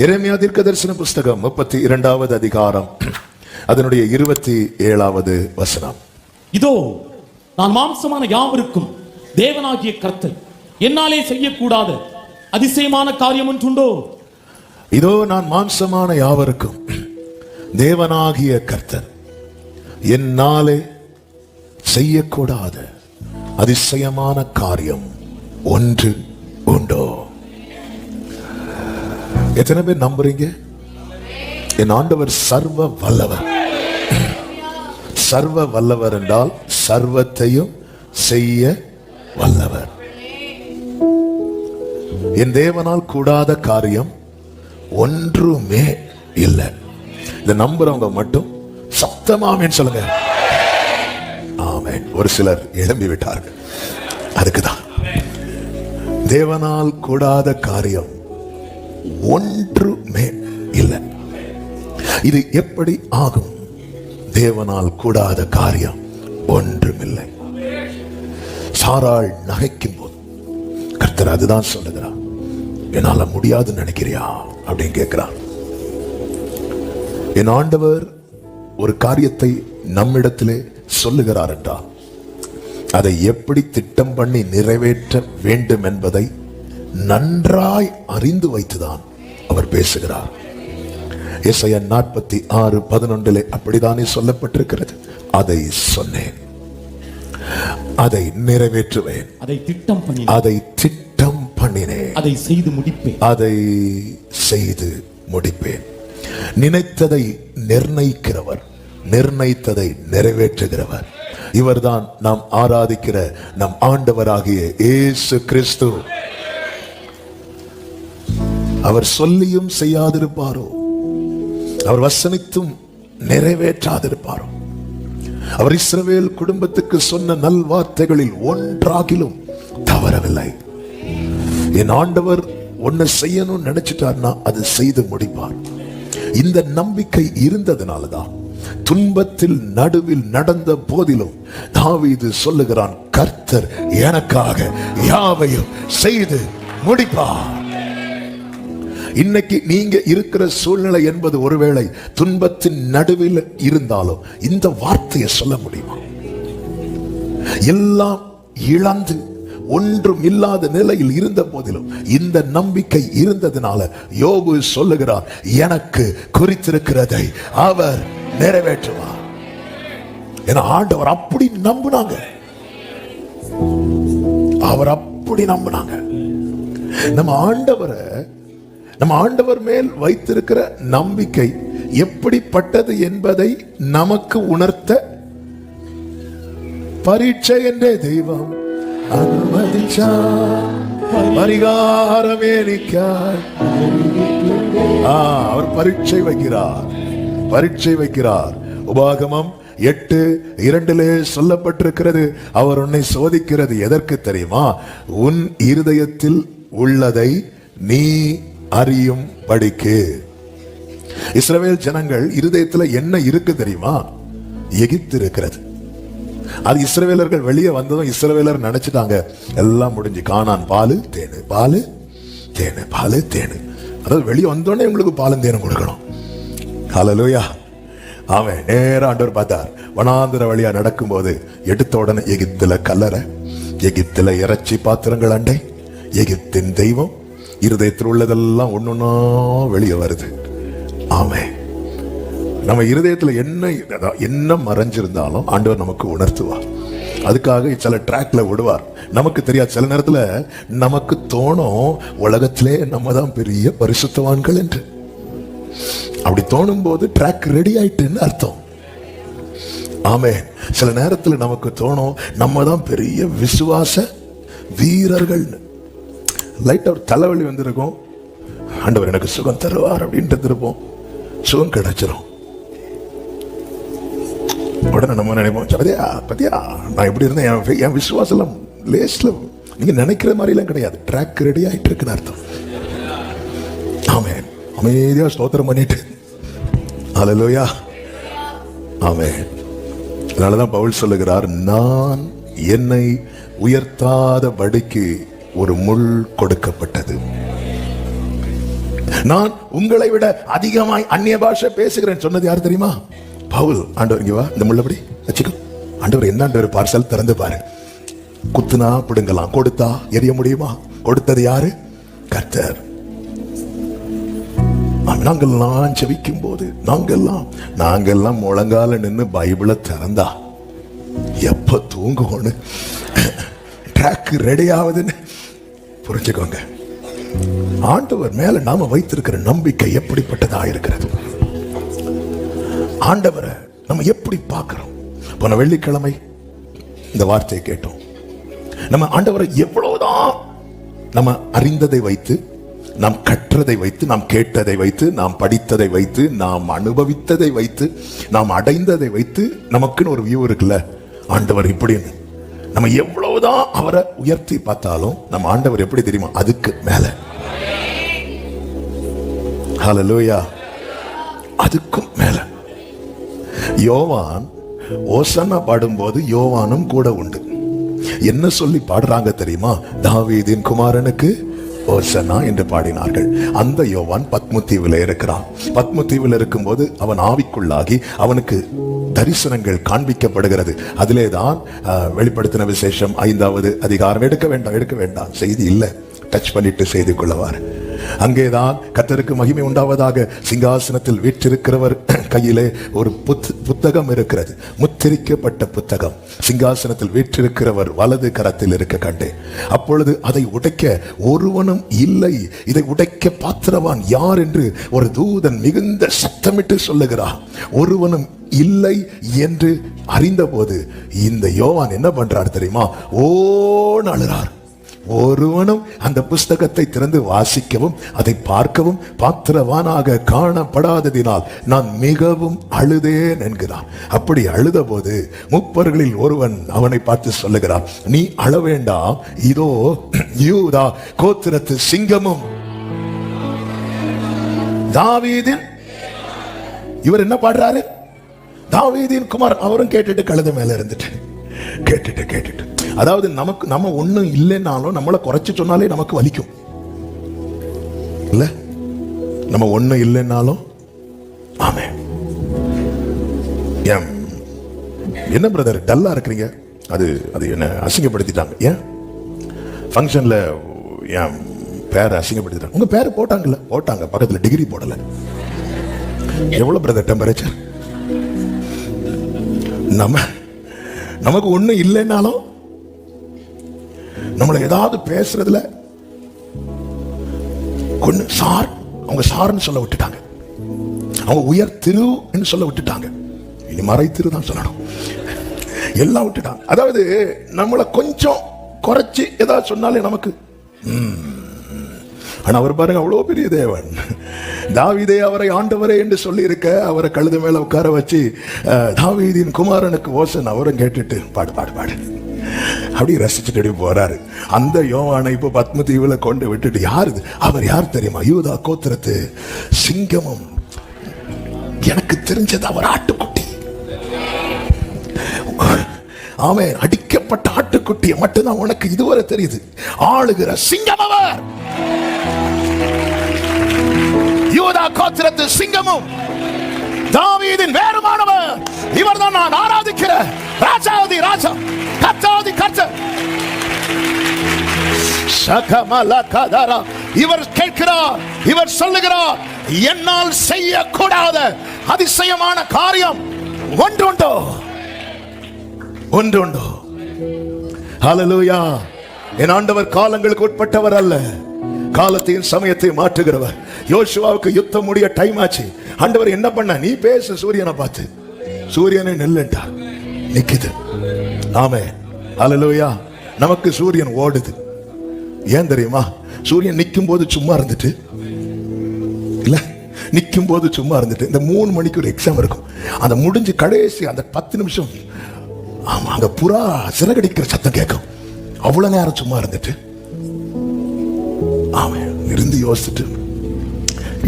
எரேமியா தீர்க்கதரிசன புஸ்தகம் 32வது அதிகாரம் அதனுடைய 27வது வசனம். இதோ நான் மாம்சமான யாவருக்கும் தேவனாகிய கர்த்தர், என்னாலே செய்யக்கூடாத அதிசயமான காரியம் ஒன்றுண்டோ? இதோ நான் மாம்சமான யாவருக்கும் தேவனாகிய கர்த்தர், என்னாலே செய்யக்கூடாத அதிசயமான காரியம் ஒன்று உண்டோ? எத்தனை பேர் நம்புறீங்க? என் ஆண்டவர் சர்வ வல்லவர். சர்வ வல்லவர் என்றால் சர்வத்தையும் செய்ய வல்லவர். என் தேவனால் கூடாத காரியம் ஒன்றுமே இல்லை. இதை நம்புறவங்க மட்டும் சத்தமாமேன்னு சொல்லுங்க. ஆமென். ஒரு சிலர் எழும்பி விட்டார்கள். அதுக்குதான் தேவனால் கூடாத காரியம் ஒன்றுமே இல்லை. இது எப்படி ஆகும்? தேவனால் கூடாத காரியம் ஒன்றுமில்லை. சாராள் நகைக்கும் போது கர்த்தர் அதுதான் சொல்லுகிறார். என்னால முடியாதுன்னு நினைக்கிறியா அப்படின்னு கேட்கிறார். என் ஆண்டவர் ஒரு காரியத்தை நம்மிடத்திலே சொல்லுகிறார் என்றால் அதை எப்படி திட்டம் பண்ணி நிறைவேற்ற வேண்டும் என்பதை நன்றாய் அறிந்து வைத்துதான் அவர் பேசுகிறார். எசையா 46:11 அப்படித்தானே சொல்லப்பட்டிருக்கிறது. அதை சொன்னேன், அதை நிறைவேற்றுவேன், அதை திட்டம் பண்ணினேன், அதை செய்து முடிப்பேன். நினைத்ததை நிர்ணயிக்கிறவர், நிர்ணயித்ததை நிறைவேற்றுகிறவர் இவர்தான் நாம் ஆராதிக்கிற நம் ஆண்டவராகிய இயேசு கிறிஸ்து. அவர் சொல்லியும் செய்யாதிருப்பாரோ? அவர் வசனித்தும் நிறைவேற்றாதிருப்பாரோ? அவர் இஸ்ரவேல் குடும்பத்துக்கு சொன்ன நல்வார்த்தைகளில் ஒன்றாகிலும் தவறவில்லை. என் ஆண்டவர் ஒன்ன செய்யணும்னு நினைச்சிட்டார்னா அது செய்து முடிப்பார். இந்த நம்பிக்கை இருந்ததுனாலதான் துன்பத்தில் நடுவில் நடந்த போதிலும் தாவீது சொல்லுகிறான், கர்த்தர் எனக்காக யாவையும் செய்து முடிப்பார். இன்னைக்கு நீங்க இருக்கிற சூழ்நிலை என்பது ஒருவேளை துன்பத்தின் நடுவில் இருந்தாலும் இந்த வார்த்தையை சொல்ல முடியுமா? எல்லாம் இழந்து ஒன்றும் இல்லாத நிலையில் இருந்த போதிலும் இந்த நம்பிக்கை இருந்ததுனால யோபு சொல்லுகிறார், எனக்கு குறித்திருக்கிறதை அவர் நிறைவேற்றுவார். என ஆண்டவர் அப்படி நம்பினாங்க. அவர் அப்படி நம்பினாங்க. நம்ம ஆண்டவர் மேல் வைத்திருக்கிற நம்பிக்கை எப்படிப்பட்டது என்பதை நமக்கு உணர்த்த பரீட்சை என்றே தெய்வம் பரிகாரமே அவர் பரீட்சை வைக்கிறார். உபாகமம் 8:2 சொல்லப்பட்டிருக்கிறது, அவர் உன்னை சோதிக்கிறது எதற்கு தெரியுமா? உன் இருதயத்தில் உள்ளதை நீ அறியும் படிக்கு. இஸ்ரவேல் ஜனங்கள் இருதயத்துல என்ன இருக்கு தெரியுமா? எகிப்து இருக்கிறது. அது இஸ்ரவேலர்கள் வெளியே வந்ததும் இஸ்ரவேலர் நினைச்சிட்டாங்க எல்லாம் முடிஞ்சு, கானான் பாலு தேனு, பாலு தேனு, பாலு தேனு. அதாவது வெளியே வந்தோடனே உங்களுக்கு பாலும் தேனும் கொடுக்கணும். ஹல்லேலூயா. அவன் நேரா ஆண்டவர் பார்த்தார். வனாந்திர வழியா நடக்கும் போது எடுத்த உடனே எகிப்துல கல்லறை, எகிப்துல இறைச்சி பாத்திரங்கள் அண்டை, எகிப்தின் தெய்வம், இருதயத்தில் உள்ளதெல்லாம் ஒன்னொன்னா வெளியே வருது. ஆமே. நம்ம இருதயத்துல என்ன மறைஞ்சிருந்தாலும் ஆண்டவர் நமக்கு உணர்த்துவார். அதுக்காக சில ட்ராக்ல விடுவார். நமக்கு தெரியாது. சில நேரத்துல நமக்கு தோணும் உலகத்திலே நம்ம தான் பெரிய பரிசுத்தவான்கள் என்று. அப்படி தோணும் போது ட்ராக் ரெடி ஆயிட்டுன்னு அர்த்தம். ஆமே. சில நேரத்துல நமக்கு தோணும் நம்ம தான் பெரிய விசுவாச வீரர்கள். லைட்டா ஒரு தலைவலி வந்திருக்கும், ஆண்டவர் எனக்கு சுகம் தருவார் அப்படின்ட்டு இருப்போம். சுகம் கிடைச்சிரும். உடனே நம்ம நினைப்போம், பத்தியா நான் எப்படி இருந்தேன், என் விசுவாசம் லேஸ்ல நீங்க நினைக்கிற மாதிரி எல்லாம் கிடையாது. ட்ராக் ரெடி ஆயிட்டு இருக்குன்னு அர்த்தம். ஆமென். அமைதியா ஸ்தோத்திரம் பண்ணிட்டு ஹல்லேலூயா. ஆமென். அதனாலதான் பவுல் சொல்லுகிறார், நான் என்னை உயர்த்தாத படிக்கு ஒரு முள் கொடுக்கப்பட்டது. நான் உங்களை விட அதிகமாய் அந்நிய பாஷை பேசுகிறேன் சொன்னது யார் தெரியுமா? பவுல். ஆண்டவர் இங்க வா, இந்த முள்ளபடி வச்சுக்கோ. ஆண்டவர் என்ன பார்சல் திறந்து பாரு. குத்துனா பிடுங்கலாம், கொடுத்தா எரிய முடியுமா? கொடுத்தது யாரு? கர்த்தர். நாங்கெல்லாம் செவிக்கும் போது நாங்கெல்லாம் முழங்கால நின்று பைபிளை திறந்தா எப்ப தூங்குவோன்னு ட்ராக் ரெடி ஆகுதுன்னு புரிஞ்சுக்கோங்க. ஆண்டவர் மேல நாம வைத்திருக்கிற நம்பிக்கை எப்படிப்பட்டதா இருக்கிறது. ஆண்டவரை நம்ம எப்படி பார்க்கிறோம். போன வெள்ளிக்கிழமை இந்த வார்த்தையை கேட்டோம். நம்ம ஆண்டவரை எவ்வளவுதான் நம்ம அறிந்ததை வைத்து, நாம் கற்றதை வைத்து, நாம் கேட்டதை வைத்து, நாம் படித்ததை வைத்து, நாம் அனுபவித்ததை வைத்து, நாம் அடைந்ததை வைத்து நமக்குன்னு ஒரு வியூ இருக்குல்ல, ஆண்டவர் இப்படின்னு. நம்ம எவ்வளவுதான் அவரை உயர்த்தி பார்த்தாலும் நம்ம ஆண்டவர் எப்படி தெரியுமா? அதுக்கு மேல. ஹல்லேலூயா. அதுக்கும் மேல. யோவான் ஓசன்னா பாடும்போது யோவானும் கூட உண்டு. என்ன சொல்லி பாடுறாங்க தெரியுமா? தாவீதின் குமாரனுக்கு ஓசன்னா என்று பாடினார்கள். அந்த யோவான் பத்மதீவில் இருக்கிறான். பத்மதீவில் இருக்கும்போது அவன் ஆவிக்குள்ளாகி அவனுக்கு தரிசனங்கள் காண்பிக்கப்படுகிறது. அதிலேதான் வெளிப்படுத்தின விசேஷம் 5வது அதிகாரம். எடுக்க வேண்டாம், செய்தி இல்லை, டச் பண்ணிட்டு செய்து கொள்ளவார். அங்கேதான் கர்த்தருக்கு மகிமை உண்டாவதாக சிங்காசனத்தில் வீற்றிருக்கிறவர் கையிலே ஒரு புத்தகம் இருக்கிறது, முத்திரிக்கப்பட்ட புத்தகம். சிங்காசனத்தில் வீற்றிருக்கிறவர் வலது கரத்தில் இருக்க கண்டேன். அப்பொழுது அதை உடைக்க ஒருவனும் இல்லை. இதை உடைக்க பாத்திரவான் யார் என்று ஒரு தூதன் மிகுந்த சத்தமிட்டு சொல்லுகிறார். ஒருவனும் இல்லை என்று அறிந்தபோது இந்த யோவான் என்ன பண்றார் தெரியுமா? ஓன்னு அழுறார். ஒருவனும் அந்த புஸ்தகத்தை திறந்து வாசிக்கவும் அதை பார்க்கவும் பாத்திரவானாக காணப்படாததினால் நான் மிகவும் அழுதேன் என்கிறான். அப்படி அழுத போது முப்பர்களில் ஒருவன் அவனை பார்த்து சொல்லுகிறான், நீ அழ வேண்டாம், இதோ யூதா கோத்திரத்து சிங்கமும் தாவீதின். இவர் என்ன பாடுறாரு? தாவீதின் குமார். அவரும் கேட்டுட்டு கழுத மேல இருந்துட்டு கேட்டுட்டு அதாவது நம்ம ஒண்ணும் இல்லைன்னாலும் நம்மளை குறைச்சு சொன்னாலே நமக்கு வலிக்கும் இல்ல? நம்ம ஒண்ணும் இல்லைன்னாலும் ஆமே. என்ன பிரதர் டல்லா இருக்கிறீங்க? அது என்ன அசிங்கப்படுத்திட்டாங்க. ஏன் ஃபங்க்ஷன்ல என் பேரை அசிங்கப்படுத்திட்டாங்க? உங்க பேரை போட்டாங்கல்ல? போட்டாங்க, பக்கத்துல டிகிரி போடல. எவ்வளவு பிரதர் டெம்பரேச்சர்? நமக்கு ஒண்ணும் இல்லைன்னாலும் நம்மளை ஏதாவது பேசுறதுல சார், அவங்க சார்னு சொல்ல விட்டுட்டாங்க, அவங்க உயர் திரு சொல்ல விட்டுட்டாங்க, இனி மறை திரு தான் சொல்லணும், எல்லாம் விட்டுட்டாங்க. அதாவது நம்மளை கொஞ்சம் குறைச்சி ஏதாவது சொன்னாலே நமக்கு. ஆனா அவர் பாருங்க, அவ்வளவு பெரிய தேவன். தாவீதே அவரை ஆண்டவரே என்று சொல்லி இருக்க, அவரை கழுத மேல உட்கார வச்சு தாவீதின் குமாரனுக்கு ஓசன் அவரும் கேட்டுட்டு பாடு பாடு பாடு அப்படி ரசிச்சுட்டு போறாரு. அந்த யோவானை இப்போ பத்மதீவுல கொண்டு விட்டுட்டு யாரு அவர்? யார் தெரியுமா? யூதா கோத்திரத்து சிங்கமும். எனக்கு தெரிஞ்சது அவர் ஆட்டுக்குட்டி. ஆமென். அடிக்கப்பட்ட ஆட்டுக்குட்டியை மட்டும்தான் உனக்கு இதுவரை தெரியுது. ஆளுகிற சிங்கம் அவர். யூதா கோத்திரத்து சிங்கமும் தாவீதின் வேறுமானவர். இவர்தான் நான் ஆராதிக்கிற ராஜாதி ராஜா, கர்த்தாதி கர்த்தர். சகமலகதரா. இவர் கேட்கிறார், இவர் சொல்லுகிறார், என்னால் செய்யக்கூடாத அதிசயமான காரியம் ஒன்றுண்டோ? ஹல்லேலூயா. என் ஆண்டவர் காலங்களுக்கு உட்பட்டவர் அல்ல, காலத்தையும் சமயத்தை மாற்றுகிறவர். யோசுவாவுக்கு யுத்தம் முடிய டைம் ஆச்சு. ஆண்டவர் என்ன பண்ண? நீ பேசு சூரியனை பார்த்து. சூரியனை நெல்லுண்டா நிக்குது. ஆமே. ஹல்லேலூயா. நமக்கு சூரியன் ஓடுது. ஏன் தெரியுமா? சூரியன் நிக்கும் போது சும்மா இருந்துட்டு இல்ல, நிக்கும் போது சும்மா இருந்துட்டு இந்த 3 மணிக்கு ஒரு எக்ஸாம் இருக்கும், அந்த முடிஞ்சு கடைசி அந்த 10 நிமிஷம் ஆமா அந்த புறா சிறகடிக்கிற சத்தம் கேட்கும். அவ்வளவு நேரம் சும்மா இருந்துட்டு ஆமா இருந்து யோசிச்சுட்டு,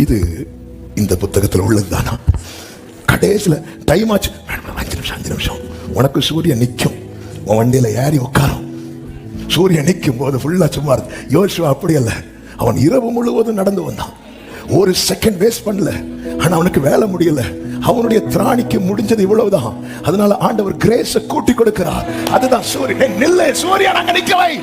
இது இந்த புத்தகத்தில் உள்ளதுதானா? கடைசியில டைம் ஆச்சு, 5 நிமிஷம் உனக்கு சூரியன் நிக்கும், உன் வண்டியில ஏறி உட்காரும். சூரியன் நிக்கும் போது ஃபுல்லா சும்மா இருந்து. யோசுவா அப்படி அல்ல, அவன் இரவு முழுவதும் நடந்து வந்தான். ஒரு செகண்ட் வேஸ்ட் பண்ணல. ஆனா அவனுக்கு வேலை முடியல. அவனுடைய திராணிக்கு முடிஞ்சது இவ்வளவுதான். அதனால ஆண்டவர் கிரேஸை கூட்டி கொடுக்கிறார். அதுதான் சூரியன். நில்ல சூரியன், அங்க நிக்க வை.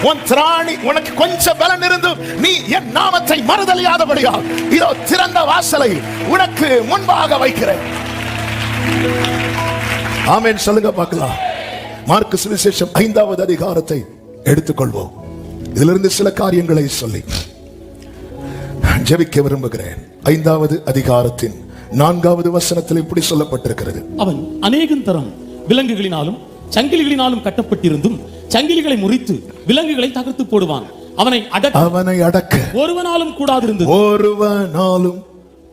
உன் திராணி உனக்கு கொஞ்சம் பலன் இருந்து நீ என் நாமத்தை மறுதலியாதபடியா இதோ திறந்த வாசலை உனக்கு முன்பாக வைக்கிறேன். ஆமென் சொல்லுங்க பார்க்கலாம். மார்க்கு சுவிசேஷம் 5வது அதிகாரத்தை எடுத்துக்கொள்வோம். இதிலிருந்து சில காரியங்களை சொல்லி ஜெபிக்க விரும்புகிறேன். 5வது அதிகாரத்தின் 4வது வசனத்தில் இப்படி சொல்லப்பட்டிருக்கிறது. அவன் அநேகம் தரம் விலங்குகளினாலும் சங்கிலிகளினாலும் கட்டப்பட்டிருந்தும் சங்கிலிகளை முறித்து விலங்குகளை தகர்த்து போடுவான். அவனை அடக்க ஒருவனாலும்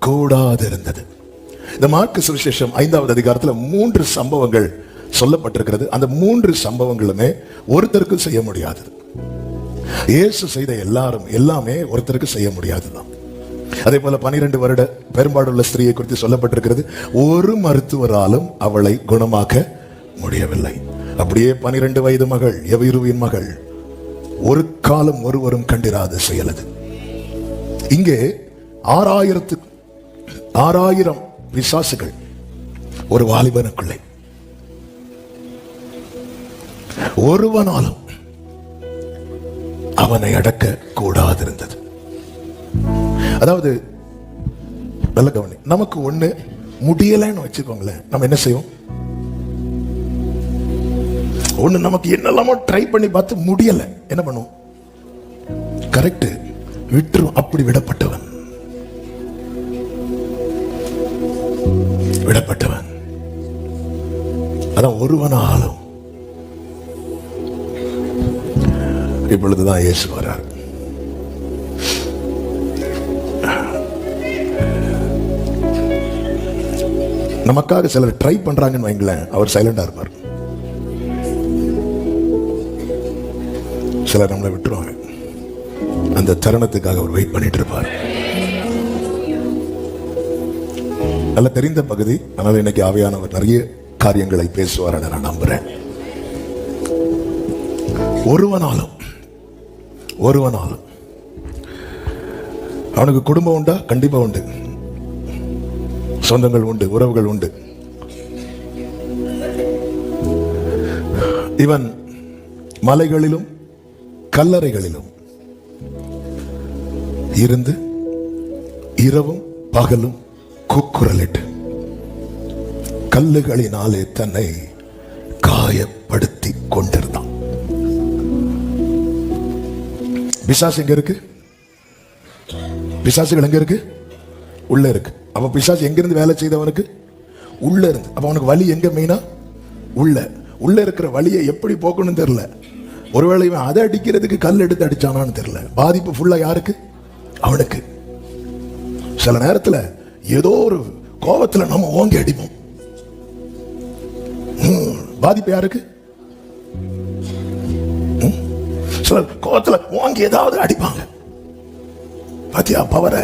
கூடாதிருந்தது. இந்த மார்க்கு சுவிசேஷம் 5வது அதிகாரத்தில் 3 சம்பவங்கள் சொல்லப்பட்டிருக்கிறது. அந்த 3 சம்பவங்களுமே ஒருத்தருக்கு செய்ய முடியாதது. இயேசு செய்த எல்லாமே ஒருத்தருக்கு செய்ய முடியாதுதான். அதே போல 12 வருட பெரும்பாடுள்ள ஸ்திரியை குறித்து சொல்லப்பட்டிருக்கிறது. ஒரு மருத்துவராலும் அவளை குணமாக்க முடியவில்லை. அப்படியே 12 வயது மகள் எவீருவின் மகள் ஒரு காலம் ஒருவரும் கண்டிராத செயலது. இங்கே 6000 பிசாசுகள் ஒரு வாலிபனுக்குள்ளே, ஒருவனாலும் அவனை அடக்க கூடாதிருந்தது. அதாவது நல்ல கவனி, நமக்கு ஒண்ணு முடியலன்னு வச்சுக்கோங்களேன், நம்ம என்ன செய்வோம்? ஒண்ணு நமக்கு என்னெல்லாமோ ட்ரை பண்ணி பார்த்து முடியல, என்ன பண்ணுவோம்? கரெக்ட், விட்டுரும். அப்படி விடப்பட்டவன் அதான் ஒருவனாலும். இப்பொழுதுதான் இயேசு வரார். நமக்காக சிலர் ட்ரை பண்றாங்கன்னு வைங்களேன், அவர் சைலண்டா இருப்பார். சிலர் நம்மளை விட்டுருவாங்க, அந்த தருணத்துக்காக அவர் வெயிட் பண்ணிட்டு இருப்பார். நல்ல தெரிந்த பகுதி. ஆனால் இன்னைக்கு ஆவியானவர் நிறைய காரியங்களை பேசுவார் நான் நம்புறேன். ஒருவனாலும் அவனுக்கு குடும்பம் உண்டா? கண்டிப்பா உண்டு. சொந்தங்கள் உண்டு, உறவுகள் உண்டு. இவன் மலைகளிலும் கல்லறைகளிலும் இருந்து இரவும் பகலும் கூக்குரலிட்டு கல்லுகளினாலே தன்னை காயப்படுத்தி கொண்டிருந்தான். பிசாசு எங்க இருக்கு? பிசாசுகள் எங்க இருக்கு? உள்ள இருக்கு. அப்ப பிசாசு எங்கிருந்து வேலை செய்தவனுக்கு? உள்ள இருந்து. அப்ப அவனுக்கு வலி எங்க? மெயினா உள்ள இருக்கிற வலியை எப்படி போக்கணும்னு தெரியல. ஒருவேளை இவன் அதை அடிக்கிறதுக்கு கல் எடுத்து அடிச்சானான்னு தெரியல. பாதிப்பு ஃபுல்லா யாருக்கு? அவனுக்கு. சில நேரத்தில் ஏதோ ஒரு கோபத்தில் நம்ம ஓங்கி அடிப்போம். பாதிப்பு யாருக்கு? சில கோபத்தில் ஓங்கி ஏதாவது அடிப்பாங்க. பாத்தியா பவர,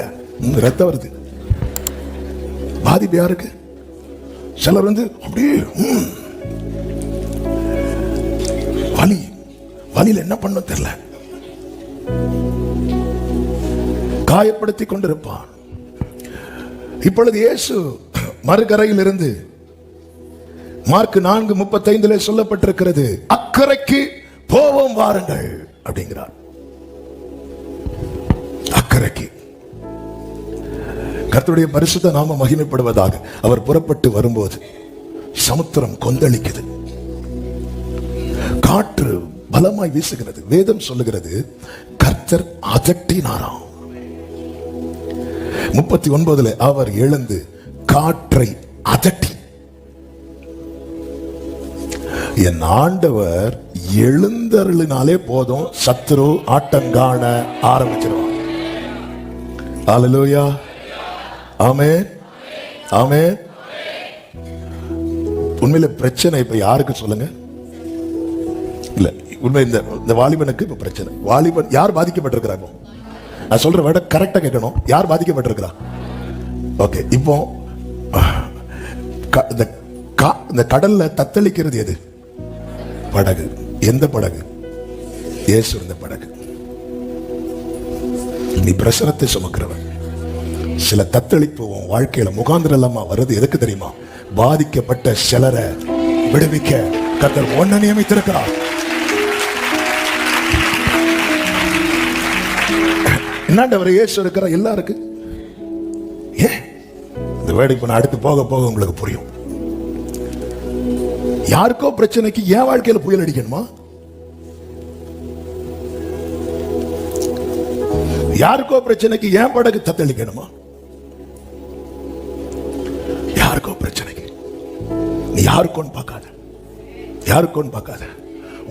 ரத்தம் வருது. பாதிப்பு யாருக்கு? சிலர் அப்படியே வலியில் என்ன பண்ண தெரியல, காயப்படுத்தி கொண்டிருப்பான். இப்பொழுது இயேசு மறுகரையில் இருந்து மார்க் 4:35 சொல்லப்பட்டிருக்கிறது, அக்கறைக்கு போவோம் வாருங்கள் அப்படிங்கிறார். அக்கறைக்கு. கர்த்தருடைய பரிசுத்த நாம மகிமைப்படுவதாக. அவர் புறப்பட்டு வரும்போது சமுத்திரம் கொந்தளிக்குது, காற்று பலமாய் வீசுகிறது. வேதம் சொல்லுகிறது கர்த்தர் அதட்டினாராம். 39 அவர் எழுந்து காற்றை அதட்டி, என் ஆண்டவர் எழுந்தருளினாலே போதும், சத்துரு ஆட்டங்காண ஆரம்பிச்சிருவான். அல்லேலூயா, ஆமென், ஆமென். உண்மையில பிரச்சனை இப்ப யாருக்கு சொல்லுங்க? இல்ல, உண்மை இந்த வாலிபனுக்கு இப்ப பிரச்சனை. வாலிபன் யார் பாதிக்கப்பட்டிருக்கிறாங்க? நான் சொல்ற விட கரெக்டா கேட்கணும். யார் பாதிக்கப்பட்டிருக்கிறா? ஓகே, இப்போ இந்த கடல்ல தத்தளிக்கிறது எது? படகு. எந்த படகு? இயேசு இருந்த படகு. நீ பிரசனத்தை சுமக்கிறவன். சில தத்தளிப்பு உன் வாழ்க்கையில முகாந்திரம் இல்லாம வருது எதுக்கு தெரியுமா? பாதிக்கப்பட்ட சிலரை விடுவிக்க கர்த்தர் ஒன்ன நியமித்திருக்கிறார். என்னண்டவர் இயேசு இருக்கிற எல்லாருக்கு இந்த வேலை இப்ப நான் அடுத்து போக போக உங்களுக்கு புரியும். யாருக்கோ பிரச்சனைக்கு என் வாழ்க்கையில புயல் அடிக்கணுமா? யாருக்கோ பிரச்சனைக்கு ஏன் படகு தத்தளிக்கணுமா? யாருக்கோ பிரச்சனைக்கு நீ யாருக்கோன்னு பார்க்காத, யாருக்கோன்னு பார்க்காத.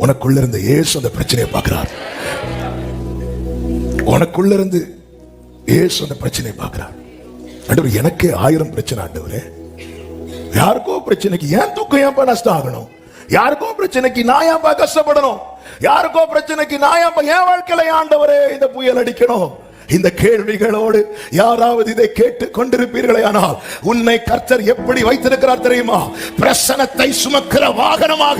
உனக்குள்ள இருந்த இயேசு அந்த பிரச்சனையை பார்க்கிறார். உனக்குள்ள இருந்து இயேசு அந்த பிரச்சனையை பார்க்கிறார். ஆண்டவர், எனக்கே 1000 பிரச்சனை ஆண்டவரே. யாருக்கோ பிரச்சனைக்கு ஏன் துக்கம் ஏன் நஷ்டம் ஆகணும்? யாருக்கோ பிரச்சனைக்கு நான் ஏன் கஷ்டப்படணும்? யாருக்கோ பிரச்சனைக்கு நான் என் வாழ்க்கையில ஆண்டவரே இந்த புயல் அடிக்கணும்? இந்த கேள்விகளோடு யாராவது இதை கேட்டு கொண்டிருப்பீர்களே, ஆனால் உன்னை கர்த்தர் எப்படி வைத்திருக்கிறார் தெரியுமா? பிரசனத்தை சுமக்கிற வாகனமாக.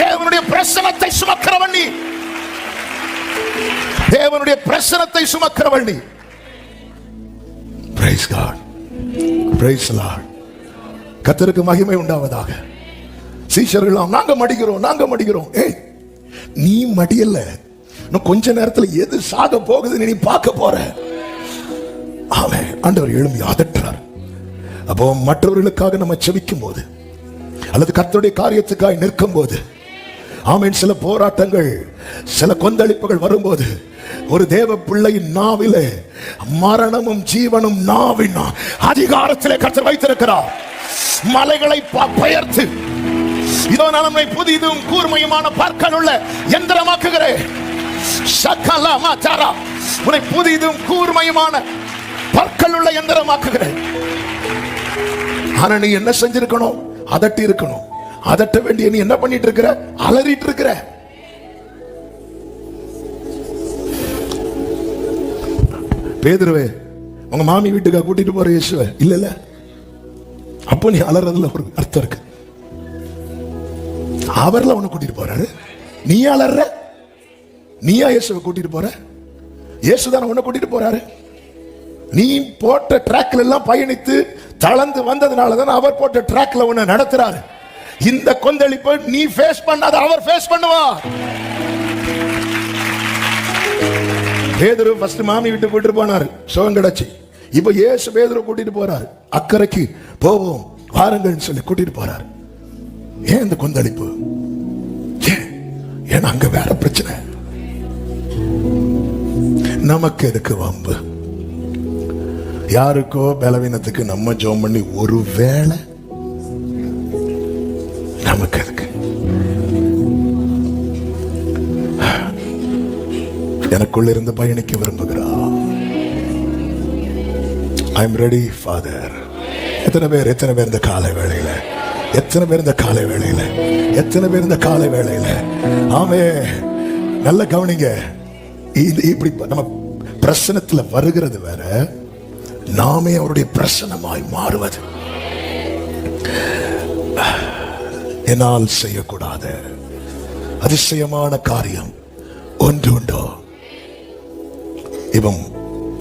தேவனுடைய பிரசனத்தை சுமக்கிறவன் நீ. தேவனுடைய பிரசனத்தை சுமக்கிறவன் நீ. Praise God. Praise the Lord. கர்த்தருக்கு மகிமை உண்டாவதாக. சீஷர்கள் நாங்க மடிக்கிறோம். ஏய், நீ மடியல்ல. இன்னும் கொஞ்ச நேரத்தில் எது சாக போகுது நீ பார்க்க போற. ஆமென். ஆண்டவர் எழும்பி அதட்டுறார். அப்போ மற்றவர்களுக்காக நம்ம செபிக்கும் போது அல்லது கர்த்தருடைய காரியத்துக்காக நிற்கும் போது, ஆமென், சில போராட்டங்கள் சில கொந்தளிப்புகள் வரும்போது ஒரு தேவ பிள்ளையின் நாவிலே மரணமும் ஜீவனும் நாவின் அதிகாரத்திலே கர்த்தர் வைத்திருக்கிறார். மலைகளை பெயர்த்து, இதோ நான் நம்மை புதிதும் கூர்மையுமான பற்கள் உள்ள யந்திரமாக்குகிறேன். உன்னை புதிதும் கூர்மையுமான பற்கள் உள்ள யந்திரமாக்குகிறேன். ஆனா நீ என்ன செஞ்சிருக்கணும்? அதட்டி இருக்கணும். அதட்ட வேண்டிய நீ என்ன பண்ணிட்டு இருக்கிற? அலறிட்டு இருக்கிற. பேதுருவே, உங்க மாமி வீட்டுக்கா கூட்டிட்டு போற இயேசுவை? இல்ல. அப்போ நீ அலறதுல ஒரு அர்த்தம் இருக்கு. அவர்ல உன்னை கூட்டிட்டு போறாரு, நீ அலற. நீயா இயேசுவை கூட்டிட்டு போற? இயேசுதான உன்னை கூட்டிட்டு போறாரு. நீ போட்ட ட்ராக்ல எல்லாம் பயணித்து தளர்ந்து வந்ததுனாலதான் அவர் போட்ட ட்ராக்ல உன்னை நடத்துறாரு. இந்த கொந்தளிப்பை நீ ஃபேஸ் பண்ணாத, அவர் ஃபேஸ் பண்ணுவார். பேதுரு ஃபர்ஸ்ட் மாமி விட்டு கூட்டிட்டு போனாரு, சுகம் கிடைச்சு. இப்ப இயேசு பேதுரு கூட்டிட்டு போறாரு. அக்கறைக்கு போவோம் வாருங்கள் சொல்லி கூட்டிட்டு போறாரு. ஏன் இந்த கொந்தளிப்பு? ஏன் அங்க வேற பிரச்சனை. நமக்கு எதுக்கு வம்பு? யாருக்கோ பலவீனத்துக்கு நம்ம ஜெபம் பண்ணி ஒரு வேளை நமக்கு எதுக்கு? எனக்குள்ள இருந்து பயணிக்க விரும்புகிறார். I am ready father. எத்தனை பேர் இந்த காலை வேளையில, எத்தனை பேர் இந்த காலை வேளையில ஆமே நல்ல கவனிங்க. இப்படி நம்ம பிரசனத்துல வருகிறது வேற, நாமே அவருடைய பிரசனமாய் மாறுவது. என்னால் செய்யக்கூடாத அதிசயமான காரியம் ஒன்று உண்டோ? இவன்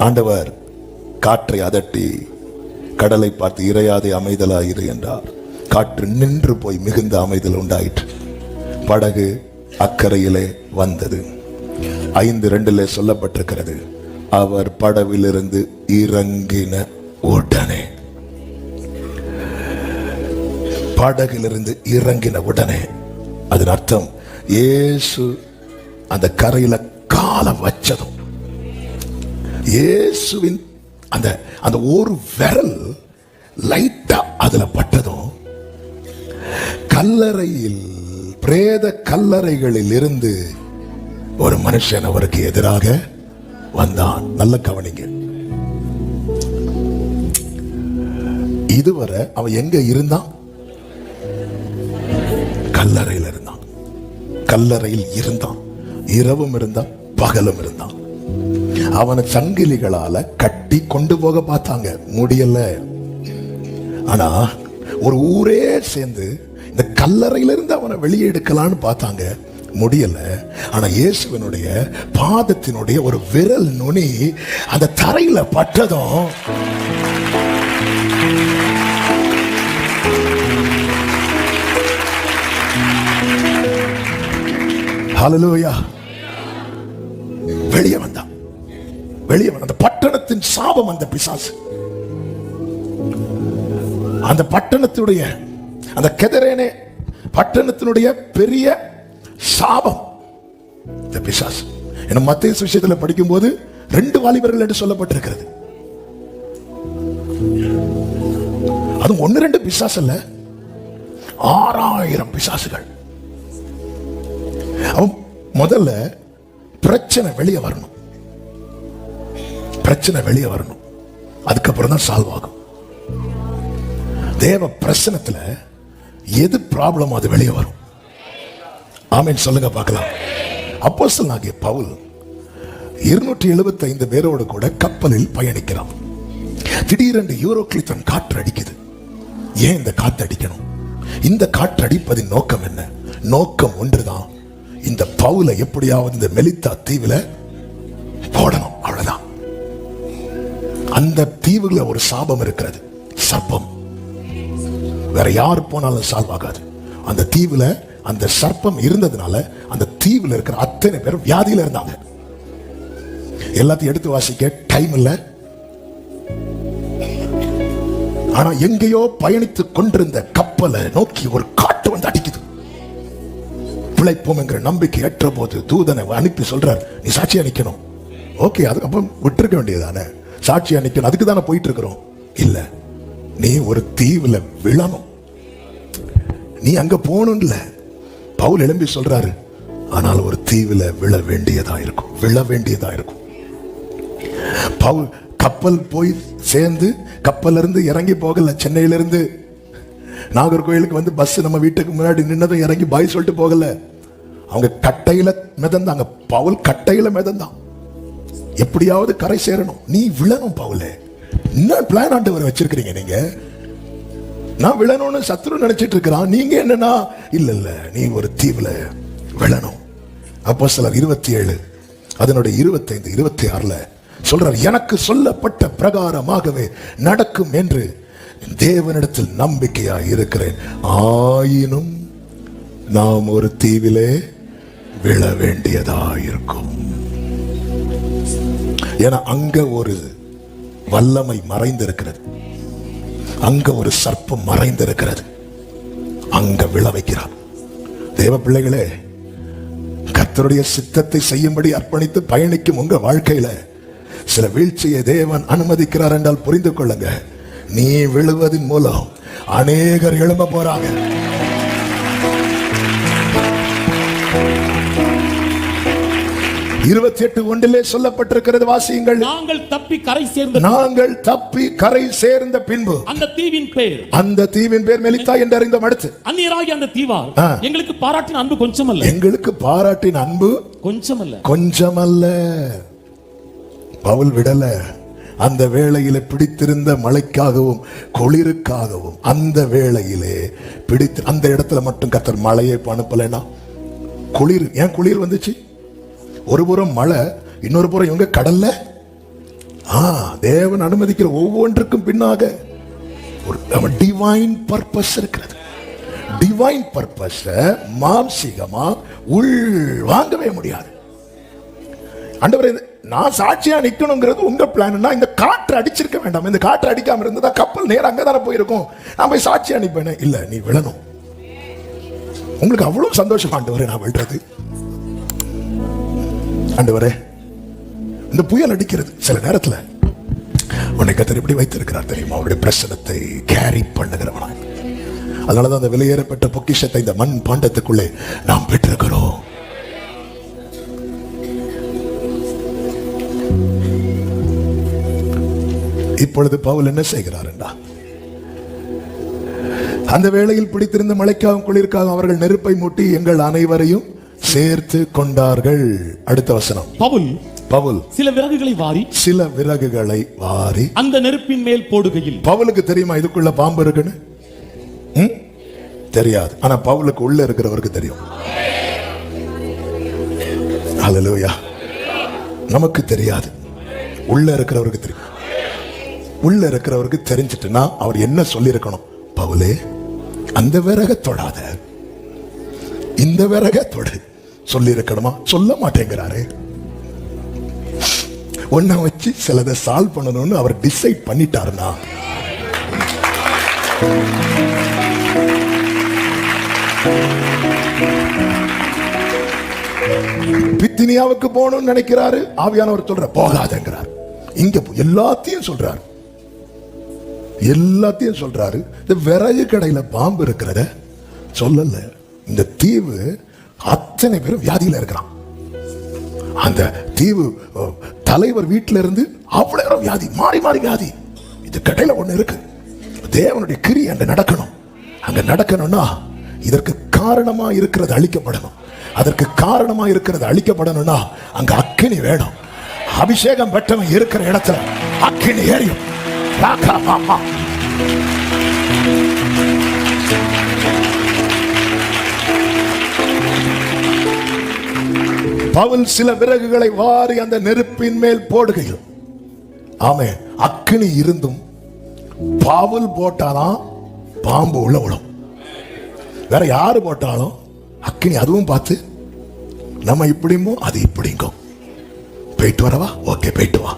ஆண்டவர் காற்றை அதட்டி கடலை பார்த்து இறையாதே அமைதலாயிரு என்றார். காற்று நின்று போய் மிகுந்த அமைதல் உண்டாயிற்று. படகு அக்கறையிலே வந்தது. 5:2 சொல்லப்பட்டிருக்கிறது, அவர் படவிலிருந்து இறங்கின உடனே. படகிலிருந்து இறங்கின உடனே அதன் அர்த்தம் இயேசு அந்த கரையில காலம் வச்சதும், இயேசுவின் அந்த ஒரு விரல் லைட்டா அதுல பட்டதும், கல்லறையில் பிரேத கல்லறைகளில் இருந்து ஒரு மனுஷன் அவருக்கு எதிராக வந்தான். நல்ல கவனிங்க. இதுவரை அவன் எங்க இருந்தான்? கல்லறையில் இருந்தான். கல்லறையில் இருந்தான். இரவும் இருந்தான், பகலும் இருந்தான். அவனை சங்கிலிகளால கட்டி கொண்டு போக பார்த்தாங்க, முடியல. ஆனா ஒரு ஊரே சேர்ந்து இந்த கல்லறையிலிருந்து அவனை வெளியே எடுக்கலான்னு பார்த்தாங்க, முடியல. ஆனா இயேசுவினுடைய பாதத்தினுடைய ஒரு விரல் நுனி அந்த தரையில பட்டதும் ஹல்லேலூயா, வெளியே வந்தான். வெளியே வந்த அந்த பட்டணத்தின் சாபம், அந்த பிசாசு, அந்த பட்டணத்துடைய அந்த கெதரேனே பட்டணத்தினுடைய பெரிய சாபம் இந்த பிசாசு. என்ன மத்தேயு சுவிசேஷத்துல படிக்கும்போது 2 வாலிபர்கள் என்று சொல்லப்பட்டிருக்கிறது. அது 1-2 பிசாசு அல்ல, 6000 பிசாசுகள். அவன் முதல்ல பிரச்சனை வெளியே வரணும், பிரச்சனை வெளியே வரணும், அதுக்கப்புறம் தான் சால்வ் ஆகும். தேவ பிரச்சனத்துல எது ப்ராப்ளம் அது வெளியே வரும். ஆமென் சொல்லுங்க பார்க்கலாம். அப்போஸ்தலனாகிய பவுல் 275 பேரோடு கூட கப்பலில் பயணிக்கிறான். திடீரென்று யூரோக்ளித்தன் காற்று அடிக்குது. ஏன் இந்த காற்று அடிக்கணும்? இந்த காற்று அடிப்பதின் நோக்கம் என்ன? நோக்கம் ஒன்றுதான், இந்த பவுலை எப்படியாவது இந்த மெலித்தா தீவுல போடணும், அவ்வளவுதான். அந்த தீவுல ஒரு சாபம் இருக்கிறது, சர்ப்பம். வேற யார் போனாலும் சால்வ் ஆகாது. அந்த தீவுல அந்த சர்ப்பம் இருந்ததுனால அந்த தீவுல இருக்கிற அத்தனை பேரும் வியாதியில இருந்தாங்க. எல்லாத்தையும் எடுத்து வாசிக்க டைம் இல்ல. ஆனா எங்கேயோ பயணித்துக் கொண்டிருந்த கப்பலை நோக்கி ஒரு காற்று வந்து அடிக்குது. பிழைப்போம் என்கிற நம்பிக்கை ஏற்ற போது தூதனை அனுப்பி சொல்றார், நீ சாட்சியா நிக்கணும். ஓகே, அதுக்கப்புறம் விட்டுருக்க வேண்டியதானே, சாட்சியா நிக்கணும், அதுக்கு தானே போயிட்டு இருக்கிறோம். இல்ல, நீ ஒரு தீவுல விழணும், நீ அங்க போகணும். இல்ல, பவுல் எழும்பி சொல்றாரு, ஆனால் ஒரு தீவுல விழ வேண்டியதா இருக்கும், விழ வேண்டியதா இருக்கும். பவுல் கப்பல் போய் சேர்ந்து கப்பல் இருந்து இறங்கி போகல. சென்னையில இருந்து நாகர்கோயிலுக்கு வந்து பஸ் நம்ம வீட்டுக்கு முன்னாடி நின்னதும் இறங்கி பாய் சொல்லிட்டு போகல. அவங்க கட்டையில மிதந்தாங்க. பவுல் கட்டையில மிதந்தான். எப்படியாவது கரை சேரணும், நீ விழணும். பவுலே, என்ன பிளான் ஆண்டவர் வச்சிருக்கிறீங்க நீங்க? நான் விழணும்னு சத்ரு நினைச்சிட்டு இருக்கிறான். நீங்க என்னன்னா, இல்ல இல்ல, நீ ஒரு தீவுல விழணும். அப்போஸ்தலர் 27 அதனுடைய 25 26 சொல்றார், எனக்கு சொல்லப்பட்ட பிரகாரமாகவே நடக்கும் என்று தேவனிடத்தில் நம்பிக்கையா இருக்கிறேன். ஆயினும் நாம் ஒரு தீவிலே விழ வேண்டியதா இருக்கும். ஏன்னா அங்க ஒரு வல்லமை மறைந்திருக்கிறது, அங்க ஒரு சர்ப்பம் மறைந்திருக்கிறது, அங்க விழ வைக்கிறார். தேவ பிள்ளைகளே, கர்த்தருடைய சித்தத்தை செய்யும்படி அர்ப்பணித்து பயணிக்கும் உங்க வாழ்க்கையில சில வீழ்ச்சியை தேவன் அனுமதிக்கிறார் என்றால் புரிந்து கொள்ளுங்க. நீ விழுவதின் மூலம் அநேகர் எழும்ப போறாங்க. (28:1) சொல்லப்பட்டிருக்கிறது, வாசியுங்கள். நாங்கள் தப்பி கரை சேர்ந்த பின்பு அந்த தீவின் பேர் மெலித்தா என்று அறிந்தோம். அடுத்து, அந்நியராகிய அந்த தீவார் எங்களுக்கு பாராட்டின அன்பு கொஞ்சமல்ல. எங்களுக்கு பாராட்டின அன்பு கொஞ்சமல்ல. பவுல் விடல. அந்த வேளையிலே பிடித்திருந்த மழைக்காகவும் குளிருக்காகவும் அந்த வேளையிலே பிடித்து அந்த இடத்துல மட்டும் கர்த்தர் மழையை அனுப்பலைன்னா குளிர். ஏன் குளிர் வந்துச்சு? ஒரு புறம் மழை, இன்னொரு புறம் இவங்க கடல்ல. தேவன் அனுமதிக்கிற ஒவ்வொன்றுக்கும் பின்னாக ஒரு டிவைன் பர்பஸ் இருக்கிறது. டிவைன் பர்பஸ் மாம்சீகமா உள் வாங்கவே முடியாது. ஆண்டவரே, நான் சாட்சியா நிக்கணுங்கிறது உங்க பிளான். இந்த காற்று அடிச்சிருக்க வேண்டாம். இந்த காற்று அடிக்காம இருந்ததா கப்பல் நேரம் அங்கதானே போயிருக்கும். நான் போய் சாட்சியா நிப்பேனே. இல்ல, நீ விழணும். உங்களுக்கு அவ்வளவு சந்தோஷம் ஆண்டவரே நான் விழுறது. ஆண்டவரே, இந்த புயல் அடிக்கிறது சில நேரத்துல உன்னை கர்த்தர் எப்படி வைத்திருக்கிறார் தெரியுமா? அவருடைய பிரசனத்தை கேரி பண்ணுகிறவனா. அதனாலதான் அந்த விலையேறப்பட்ட பொக்கிஷத்தை இந்த மண் பாண்டத்துக்குள்ளே நாம் பெற்றிருக்கிறோம். இப்பொழுது பவுல் என்ன செய்கிறார் என்றா, அந்த வேளையில் பிடித்திருந்த மழைக்காகவும் குளிர்க்காகவும் அவர்கள் நெருப்பை மூட்டி எங்கள் அனைவரையும் சேர்த்து கொண்டார்கள். அடுத்த வசனம், பவுல் சில விறகுகளை வாரி அந்த நெருப்பின் மேல் போடுகையில். பவுலுக்கு தெரியுமா இதுக்குள்ள பாம்பு இருக்குன்னு? தெரியாது. ஆனா பவுலுக்கு உள்ள இருக்கிறவருக்கு தெரியும். ஹல்லேலூயா. நமக்கு தெரியாது, உள்ள இருக்கிறவருக்கு தெரியும். உள்ள இருக்கிறவருக்கு தெரிஞ்சிட்டுனா அவர் என்ன சொல்லி இருக்கணும்? பவுலே, அந்த விறக தொடாத, இந்த விறக தொடு சொல்லி இருக்கணுமா? சொல்ல மாட்டேங்கிறாரு. ஒன்ன வச்சு சிலதை சால்வ் பண்ணணும்னு அவர் டிசைட் பண்ணிட்டாருன்னா, பித்தினியாவுக்கு போகணும்னு நினைக்கிறாரு. ஆவியானவர் சொல்ற போகாதங்கிறார். இங்க எல்லாத்தையும் சொல்றாரு, எல்லாத்தையும் சொல்றாரு. இந்த விறகு கடையில பாம்பு இருக்கிறத சொல்லல. இந்த தீவு அத்தனை பேரும் வியாதியில இருக்கிறான். அந்த தீவு தலைவர் வீட்டில இருந்து அவ்வளவு வியாதி, மாறி மாறி வியாதி. இது கடையில ஒண்ணு இருக்கு. தேவனுடைய கிரி அங்க நடக்கணும். அங்க நடக்கணும்னா இதற்கு காரணமா இருக்கிறது அழிக்கப்படணும். அதற்கு காரணமா இருக்கிறது அழிக்கப்படணும்னா அங்க அக்கினி வேணும். அபிஷேகம் பெற்றவன் இருக்கிற இடத்துல அக்கினி ஏறியும். பவுல் சில விறகுகளை வாரி அந்த நெருப்பின் மேல் போடுகையில், ஆமென், அக்கினி இருந்தும் பவுல் போட்டாதான் பாம்பு உள்ள விடும். வேற யாரு போட்டாலும் அக்கினி அதுவும் பார்த்து நம்ம இப்படிமோ அது இப்படிங்கோ. போயிட்டு வரவா? ஓகே, போயிட்டு வா.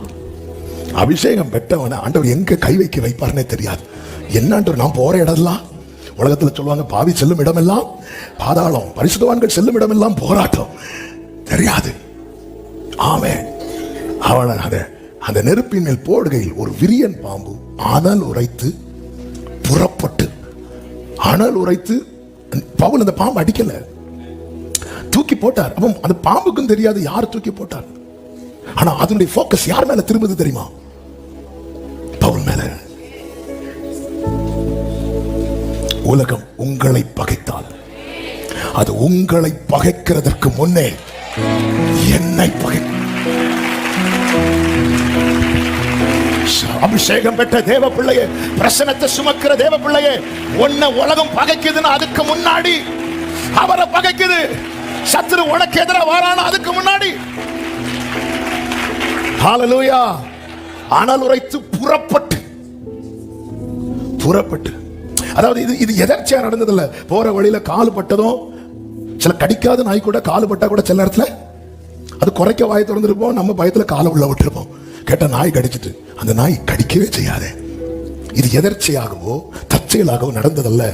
அபிஷேகம் பெற்றவன ஆண்டவர் எங்க கை வைக்க வைப்பார்னே தெரியாது. என்னன்ற நான் போற இடம்லாம், உலகத்துல சொல்லுவாங்க பாவி செல்லும் இடமெல்லாம் பாதாளம், பரிசுத்தவான்கள் செல்லும் இடமெல்லாம் போராட்டம். தெரியாது. ஆமென். அவன் அந்த நெருப்பின் மேல் போடுகையில் ஒரு விரியன் பாம்பு அனல் உரைத்து புறப்பட்டு, அனல் உரைத்து, பவுல் அந்த பாம்பு அடிக்கல, தூக்கி போட்டார். அவன் அந்த பாம்புக்கும் தெரியாது யார் தூக்கி போட்டார். ஆனா அதனுடைய போக்கஸ் யார் மேல திரும்புது தெரியுமா? பவுல் மேல. உலகம் உங்களை பகைத்தால் அது உங்களை பகைக்கிறதற்கு முன்னே என்னை பகை. அபிஷேகம் பெற்ற தேவ பிள்ளையே, பிரசனத்தை சுமக்கிற தேவ பிள்ளையே, உன்னை உலகம் பகைக்குதுன்னா அதுக்கு முன்னாடி அவரை பகைக்குது. சத்துரு உனக்கு எதிராக வரானா அதுக்கு முன்னாடி. ஹல்லேலூயா. அனல் உரைத்து புறப்பட்டு, புறப்பட்டு, அதாவது இது எதர்ச்சியா நடந்ததில்ல. போற வழியில காலு பட்டதும், சில கடிக்காத நாய் கூட காலு பட்டா கூட சில இடத்துல அது குறைக்க வாய் திறந்துருப்போம், நம்ம பயத்துல காலை உள்ள விட்டுருப்போம். கேட்ட நாய் கடிச்சிட்டு, அந்த நாய் கடிக்கவே செய்யாது. இது எதர்ச்சியாகவோ தற்செயலாகவோ நடந்ததல்ல.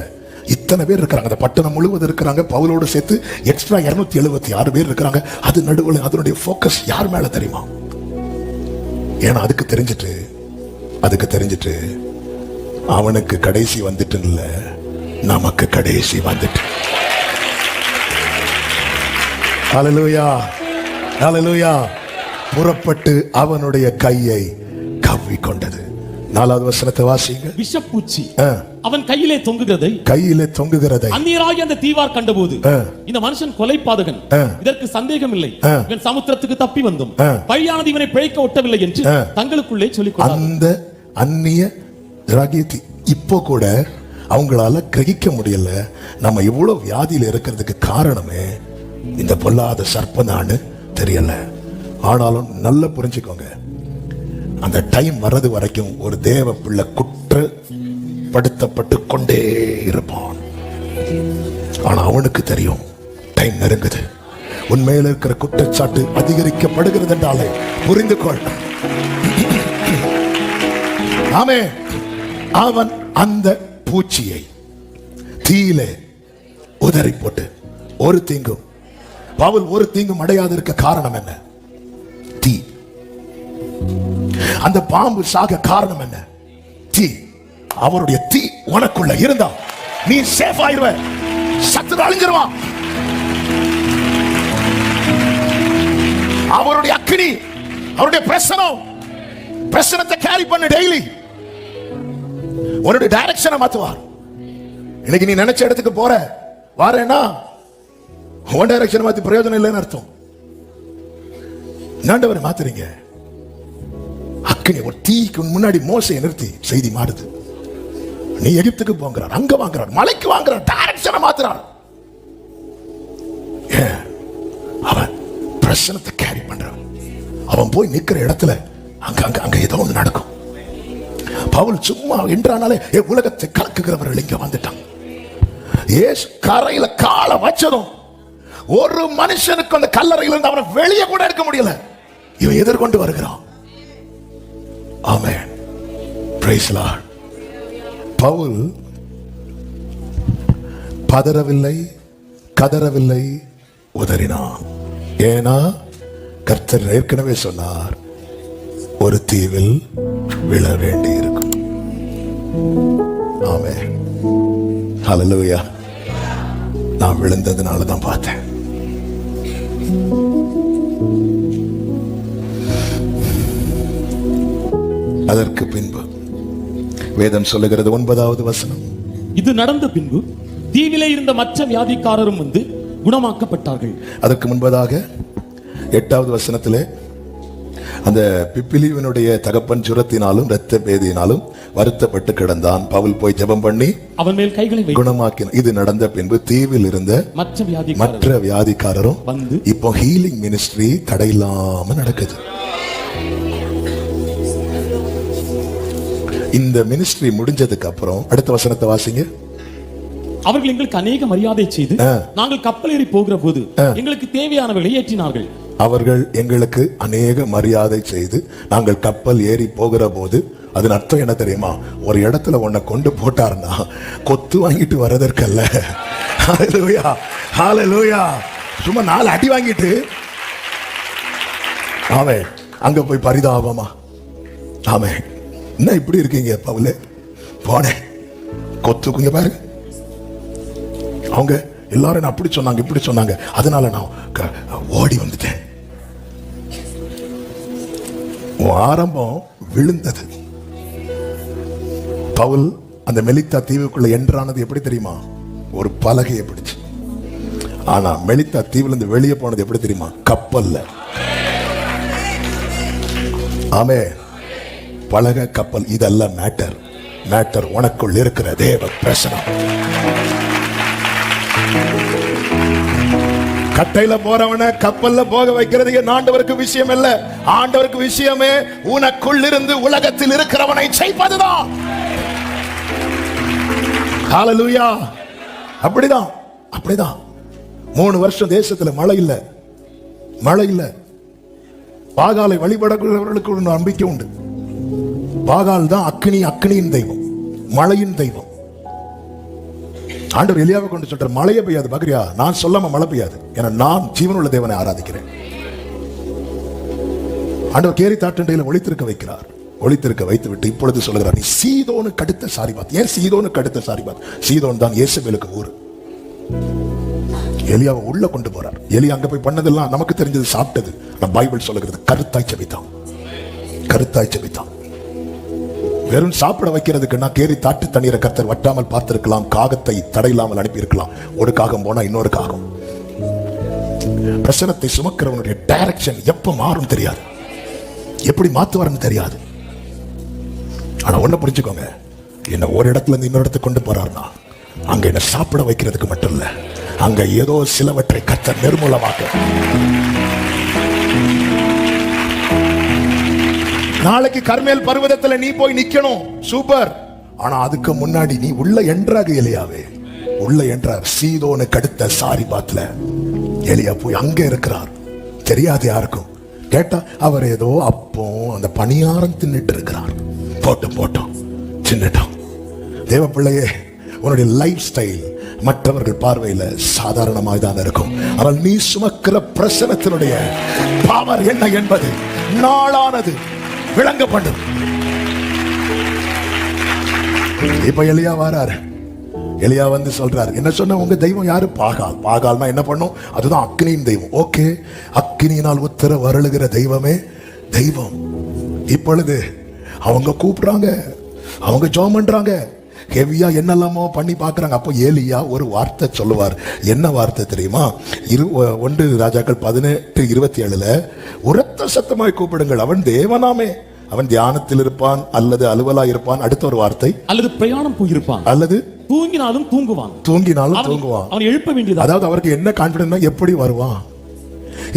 இத்தனை பேர் இருக்கிறாங்க, அந்த பட்டணம் முழுவதும் இருக்கிறாங்க. பவுலோடு சேர்த்து எக்ஸ்ட்ரா 276 பேர் இருக்கிறாங்க. அது நடுவில் அதனுடைய போக்கஸ் யார் மேல தெரியுமா? ஏன்னா அதுக்கு தெரிஞ்சிட்டு அவனுக்கு கடைசி வந்துட்டு இல்ல, நமக்கு கடைசி வந்துட்டு. ஹல்லேலூயா, ஹல்லேலூயா. புறப்பட்டு அவனுடைய கையை கவ்வி கொண்டது. 4வது வசனத்தை வாசிங்க. விஷப்பூச்சி அவன் கையிலே தொங்குகிறதை அந்நியராகிய அந்த தீவார் கண்டபோது, இந்த மனுஷன் கொலைபாதகன், இதற்கு சந்தேகம் இல்லை, இவன் சமுத்திரத்துக்கு தப்பி வந்தும் பழியானது இவனை பிழைக்க ஒட்டவில்லை என்று தங்களுக்குள்ளே சொல்லிக் அந்த அந்நிய இப்போ கூட அவங்களால கிரகிக்க முடியல. நம்ம இவ்வளவு வியாதியில இருக்கிறதுக்கு காரணமே இந்த பொல்லாத சர்ப்பனான்னு தெரியல. ஆனாலும் நல்லா புரிஞ்சுக்கோங்க, அந்த டைம் வர்றது வரைக்கும் ஒரு தேவ பிள்ளை குற்றப்படுத்தப்பட்டு கொண்டே இருப்பான். ஆனா அவனுக்கு தெரியும் டைம் நெருங்குது. உண்மையில் இருக்கிற குற்றச்சாட்டு அதிகரிக்கப்படுகிறது என்றாலே புரிந்து கொள். ஆமே. அவன் அந்த பூச்சியை தீயிலே உதறி போட்டு, ஒரு தீங்கும் பவுல் ஒரு தீங்கும் அடையாது இருக்க காரணம் என்ன? தீ. அந்த பாம்பு சாக காரணம் என்ன? தீ. அவருடைய தீ உனக்குள்ள இருந்தா நீ சேஃப் ஆயிருவ. சத்துரு அழிஞ்சிருவான். அவருடைய அக்கினி, அவருடைய பிரசனத்தை கேரி பண்ணு. டெய்லி உன்னுடைய டைரக்ஷனை மாத்துவார். இன்னைக்கு நீ நினைச்ச இடத்துக்கு போற வாரேன்னா உன் டைரக்ஷன் மாத்தி பிரயோஜனம் இல்லைன்னு அர்த்தம். ஆண்டவரை மாத்துறீங்க. அக்கினி ஒரு தீக்கு முன்னாடி மோசையை நிறுத்தி செய்தி மாறுது. நீ எகிப்துக்கு போங்கிறார், அங்க வாங்குறார், மலைக்கு வாங்குறார், டைரக்ஷனை மாத்துறார். அவன் பிரசனத்தை கேரி பண்றவன். அவன் போய் நிக்கிற இடத்துல அங்க அங்க அங்க ஏதோ ஒண்ணு நடக்கும். பவுல் சும்மா என்றானாலே உலகத்தை கலக்குகிறவர்கள் இங்க வந்துட்டாங்க. ஏசு கரையில காலை வச்சதும் ஒரு மனுஷனுக்கு அந்த கல்லறையில இருந்து அவனை வெளியே கூட எடுக்க முடியல. இவன் எதிர்கொண்டு வருகிறான். ஆமென். Praise the Lord. பவுல் பதறவில்லை, கதறவில்லை, உதறினான். ஏனா கர்த்தர் ஏற்கனவே சொன்னார், ஒரு தீவில் விழ வேண்டி இருக்கும். ஆமென். ஹல்லேலூயா. நான் விழுந்ததுனால தான் பார்த்தேன். அதற்கு பின்பு வேதம் சொல்லுகிறது 9வது வசனம், இது நடந்த பின்பு தீவிலே இருந்த மற்ற வியாதிக்காரரும் வந்து குணமாக்கப்பட்டார்கள். அதற்கு முன்பதாக 8வது வசனத்திலே அந்த பிப்பிலிவனுடைய தகப்பன் ஜுரத்தினாலும் இரத்த பேதியினாலும் வருத்தப்பட்டு கிடந்தான். பவுல் போய் ஜெபம் பண்ணி அவன் மேல் கைகளை வைத்து குணமாக்கினான். இது நடந்த பின்பு தீவில் இருந்த மற்ற வியாதிக்காரரும் வந்து, இப்போ ஹீலிங் மினிஸ்ட்ரி தடையில்லாம நடக்குது. இந்த மினிஸ்ட்ரி முடிஞ்சதுக்கு அப்புறம் அடுத்த வசனத்தை வாசிங்க. அவர்கள் எங்களுக்கு அநேக மரியாதை செய்து நாங்கள் கப்பல் ஏறி போகிற போது எங்களுக்கு தேவையானவர்களை ஏற்றினார்கள். அவர்கள் எங்களுக்கு அநேக மரியாதை செய்து நாங்கள் கப்பல் ஏறி போகிற போது, அதன் அர்த்தம் என்ன தெரியுமா? ஒரு இடத்துல உன்னை கொண்டு போட்டாருன்னா கொத்து வாங்கிட்டு வர்றதற்கல்ல. ஹல்லேலூயா, ஹல்லேலூயா. சும்மா 4 அடி வாங்கிட்டு ஆமென் அங்க போய் பரிதாபமா, ஆமென் என்ன இப்படி இருக்கீங்க பவுலே, போனேன் கொத்துக்குங்க பாருங்க. அவங்க எல்லாரும் அப்படி சொன்னாங்க இப்படி சொன்னாங்க, அதனால நான் ஓடி வந்துட்டேன். ஆரம்பம் விழுந்தது. பவுல் அந்த மெலித்தா தீவுக்குள்ள என்றானது எப்படி தெரியுமா? ஒரு பலகையை பிடிச்சு. ஆனா மெலித்தா தீவுல இருந்து வெளியே போனது எப்படி தெரியுமா? கப்பல்ல. ஆமே, பலகை கப்பல் இதெல்லாம் மேட்டர். மேட்டர் உனக்குள் இருக்கிற தேவ பிரசனம். கட்டையில போறவன கப்பல்ல போக வைக்கிறது ஆண்டவருக்கு விஷயம் இல்ல. ஆண்டவருக்கு விஷயமே உனக்குள் இருந்து உலகத்தில் இருக்கிறவனை செய்வதுதான். ஹல்லேலூயா. அப்படிதான், அப்படிதான். 3 வருஷம் தேசத்துல மழை இல்ல, மழை இல்ல. பாகாலை வழிபடுகிறவர்களுக்கு ஒரு நம்பிக்கை உண்டு. பாகால் தான் அக்னியின் தெய்வம், மழையின் தெய்வம். ஆண்டவர் எலியாவை கொண்டு சொல்றார், மழையே பெய்யாது பக்ரியா, நான் சொல்லாம மழை பெய்யாது, ஏன்னா நான் ஜீவனுள்ள தேவனை ஆராதிக்கிறேன். ஆண்டவர் கேரி தாட்டண்டையில ஒளித்திருக்க வைக்கிறார். ஒளித்திருக்க வைத்து விட்டு இப்பொழுது சொல்லுகிறார், நீ சீதோனுக்கு அடுத்த சாரிபாத். ஏன் சீதோனுக்கு அடுத்த சாரிபாத்? சீதோன் தான் இயேசுவேலுக்கு ஊர். எலியாவை உள்ள கொண்டு போறார். எலியா அங்க போய் பண்ணதெல்லாம் நமக்கு தெரிஞ்சது, சாப்பிட்டது. நம்ம பைபிள் சொல்லுகிறது கருத்தாய் செபித்தான், கருத்தாய் செபித்தான். வெறும் சாப்பிட வைக்கிறதுக்கு நான் கேரி தாட்டு தண்ணீரை கர்த்தர் வட்டாமல் பார்த்திருக்கலாம். காகத்தை தடையில்லாமல் அனுப்பி இருக்கலாம். ஒரு காகம் போனா இன்னொரு காகம். பிரசனத்தை சுமக்கிறவனுடைய டைரக்ஷன் எப்ப மாறும் தெரியாது, எப்படி மாத்துவாருன்னு தெரியாது. ஆனா ஒண்ணு புரிஞ்சுக்கோங்க, என்ன ஒரு இடத்துல இருந்து இன்னொரு இடத்துக்கு கொண்டு போறாருன்னா அங்க என்ன சாப்பிட வைக்கிறதுக்கு மட்டும் இல்ல, அங்க ஏதோ சிலவற்றை கர்த்தர் நிர்மூலமாக்க. நாளைக்கு கர்மேல் பர்வதத்துல நீ போய் நிக்கணும், சூப்பர். ஆனா அதுக்கு முன்னாடி நீ உள்ள என்றாக எலியாவே, உள்ள என்றார். சீதோனுக்கு அடுத்த சாரிபாத்ல எலியா போய் அங்க இருக்கிறார். தெரியாது யாருக்கும். கேட்டா அவர் ஏதோ அப்போ அந்த பணியாரம் தின்னுட்டு இருக்கிறார். போட்டோம் போட்டோம் சின்னட்டம். தேவ பிள்ளையே, உன்னுடைய லைஃப் ஸ்டைல் மற்றவர்கள் பார்வையில சாதாரணமாக தான் இருக்கும். ஆனால் நீ சுமக்கிற பிரசனத்தினுடைய பவர் என்ன என்பது நாளானது விளங்கப்படும். இப்ப எலியா வராரு. எலியா வந்து சொல்றாரு, என்ன சொன்ன உங்க தெய்வம் யாரு? பாகால். பாகால்னா என்ன பண்ணும்? அதுதான் அக்னியின் தெய்வம். ஓகே, அக்னியினால் உத்தர வருளுகிற தெய்வமே தெய்வம். இப்பொழுது அவங்க கூப்பிடுறாங்க, அவங்க ஜெபம் பண்றாங்க, ஹெவியா என்னெல்லாமோ பண்ணி பார்க்கறாங்க. அப்போ ஏலியா ஒரு வார்த்தை சொல்லுவார். என்ன வார்த்தை தெரியுமா? 1 ராஜாக்கள் 18:27 உரத்த சத்தமாய் கூப்பிடுங்கள், அவன் தேவனாமே, அவன் தியானத்தில் இருப்பான் அல்லது அலுவலா இருப்பான். அடுத்த ஒரு வார்த்தை, அல்லது பிரயாணம் போயிருப்பான் அல்லது தூங்கினாலும் தூங்குவான். தூங்கினாலும் தூங்குவான். அவன் எழுப்ப வேண்டியது. அதாவது அவருக்கு என்ன கான்பிடன்ஸ், எப்படி வருவான்,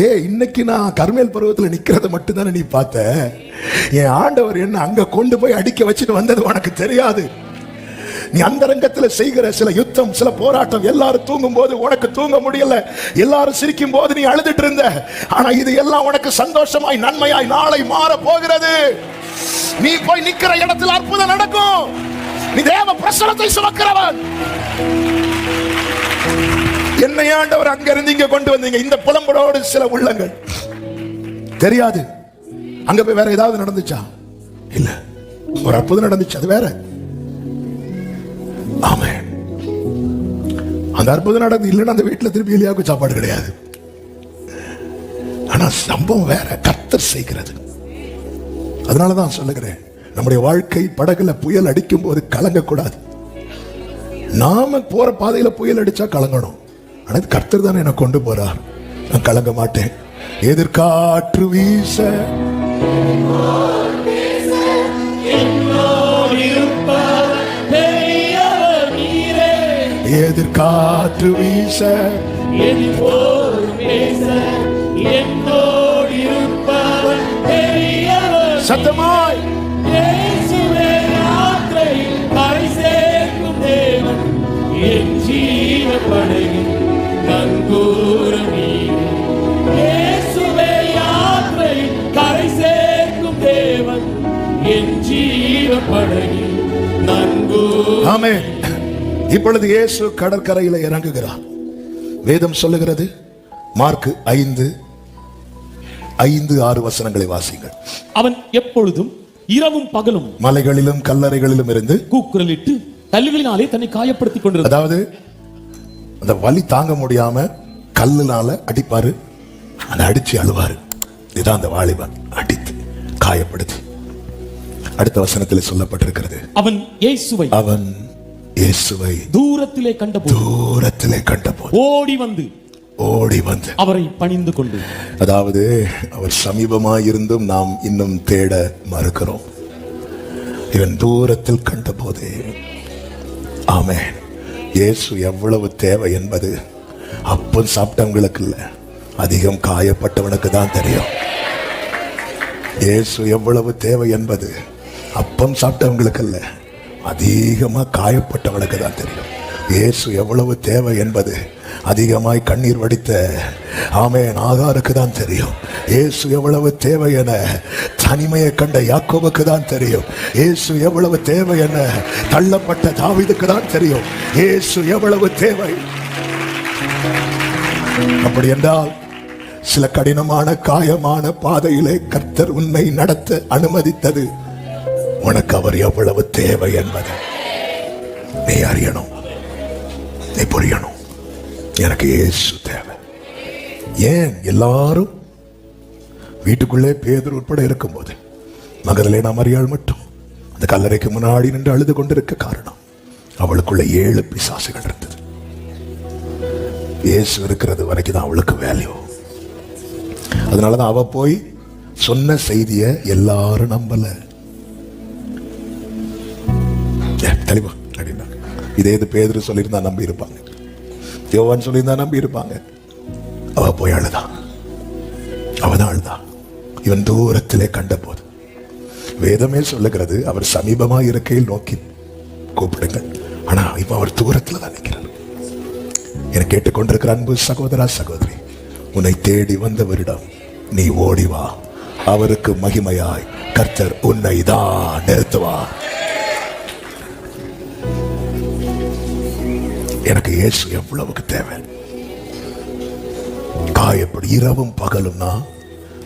இன்னைக்கு நான் கர்மேல் பருவத்தில் நிக்கிறத மட்டும் தானே நீ பார்த்த. என் ஆண்டவர் என்ன அங்க கொண்டு போய் அடிக்க வச்சுட்டு வந்தது உனக்கு தெரியாது. நீ அந்தரங்கத்தில் செய்கிற சில யுத்தம், சில போராட்டம், எல்லாரும் தூங்கும் போது உனக்கு தூங்க முடியல, எல்லாரும் சிரிக்கும் போது நீ அழுதுட்டு இருந்த. ஆனா இது எல்லாம் உனக்கு சந்தோஷமாய் நன்மையாய் நாளை மாற போகிறது. நீ போய் நிக்கிற இடத்தில் அற்புதம் நடக்கும். நீ தேவ பிரசன்னத்தை சுமக்கிறவன். என்னை ஆண்டவர் அங்க இருந்து இங்க கொண்டு வந்தீங்க. இந்த புலம்பலோடு சில உள்ளங்கள் தெரியாது. அங்க போய் வேற ஏதாவது நடந்துச்சா? இல்ல, ஒரு அற்புதம் நடந்துச்சு, அது வேற. ஆமென். அந்த அற்புதம் நடந்து இல்லைன்னா அந்த வீட்டுல திருப்பி எலியாவுக்கு சாப்பாடு கிடையாது. ஆனா சம்பவம் வேற, கர்த்தர் செய்கிறது. அதனாலதான் சொல்லுகிறேன், நம்முடைய வாழ்க்கை படகுல புயல் அடிக்கும் போது கலங்க கூடாது. நாம போற பாதையில புயல் அடிச்சா கலங்கணும். ஆனா கர்த்தர் தானே என்ன கொண்டு போறார், நான் கலங்க மாட்டேன். எதிர்காற்று வீச எதிர்காற்று வீச சத்தமாய் ஆமென். இப்பொழுது இயேசு கடற்கரையில் இறங்குகிறார். வேதம் சொல்லுகிறது, மார்க் 5:6 வசனங்களை வாசிங்கள். அவன் எப்பொழுதும் இரவும் பகலும் மலைகளிலும் கல்லறைகளிலும் இருந்து கூக்குரலிட்டு கல்லுகளினாலே தன்னை காயப்படுத்திக் கொண்டிருந்தார். அதாவது அந்த வலி தாங்க முடியாம கல்லுனால அடிப்பாரு, அதை அடிச்சு அழுவாரு. இதுதான் அந்த வாலிபன் அடித்து காயப்படுத்தி. அடுத்த வசனத்தில் சொல்லப்பட்டிருக்கிறது, அவன் இயேசுவை தூரத்திலே கண்டபோது ஓடி வந்து அவரை பணிந்து கொண்டு. அதாவது அவர் சமீபமாயிருந்தும் நாம் இன்னும் தேட மறுக்கிறோம். இவன் தூரத்தில் கண்டபோது. ஆமென். இயேசு எவ்வளவு தேவை என்பது அப்பம் சாப்பிட்டவங்களுக்கு இல்ல, அதிகம் காயப்பட்டவனுக்கு தான் தெரியும். இயேசு எவ்வளவு தேவை என்பது அப்பம் சாப்பிட்டவங்களுக்கு இல்ல, அதிகமா காயப்பட்டவனுக்கு தான் தெரியும். இயேசு எவ்வளவு தேவை என்பது அதிகமாய் கண்ணீர் வடித்த ஆமென் ஆகாருக்கு தான் தெரியும். இயேசு எவ்வளவு தேவை என தனிமையை கண்ட யாக்கோபுக்கு தான் தெரியும். இயேசு எவ்வளவு தேவை என தள்ளப்பட்ட தாவீதுக்கு தான் தெரியும். இயேசு எவ்வளவு தேவை. அப்படி என்றால் சில கடினமான காயமான பாதையிலே கர்த்தர் உன்னை நடத்த அனுமதித்தது உனக்கு அவர் எவ்வளவு தேவை என்பது நீ அறியணும், நீ புரியணும். எனக்கு இயேசு தேவை. ஏன் எல்லாரும் வீட்டுக்குள்ளே பேதுரு உட்பட இருக்கும்போது மகதலேனா மரியாள் மட்டும் அந்த கல்லறைக்கு முன்னாடி நின்று அழுது கொண்டிருக்க காரணம், அவளுக்குள்ள 7 பிசாசுகள் இருந்தது. இயேசு இருக்கிறது வரைக்கும் தான் அவளுக்கு வேல்யூ. அதனாலதான் அவ போய் சொன்ன செய்திய எல்லாரும் நம்பல. தெளிவா இதே இது பேதுரு சொல்லியிருந்தா நம்பி இருப்பாங்க, யோவான் சொல்லியிருந்தா நம்பி இருப்பாங்க. அவ போய் அழுதான், அவதான் அழுதா. இவன் தூரத்திலே கண்ட போது வேதமே சொல்லுகிறது, அவர் சமீபமா இருக்கையில் நோக்கி கூப்பிடுங்கள். ஆனா இப்ப அவர் தூரத்துல தான் நிற்கிறார். என கேட்டுக்கொண்டிருக்கிற அன்பு சகோதரா சகோதரி, உன்னை தேடி வந்தவரிடம் நீ ஓடி வா. அவருக்கு மகிமையாய் கர்த்தர் உன்னை தான் நிறுத்துவார். எனக்கு இயேசு எவ்வளவுக்கு தேவை. காயப்படி இரவும் பகலும்னா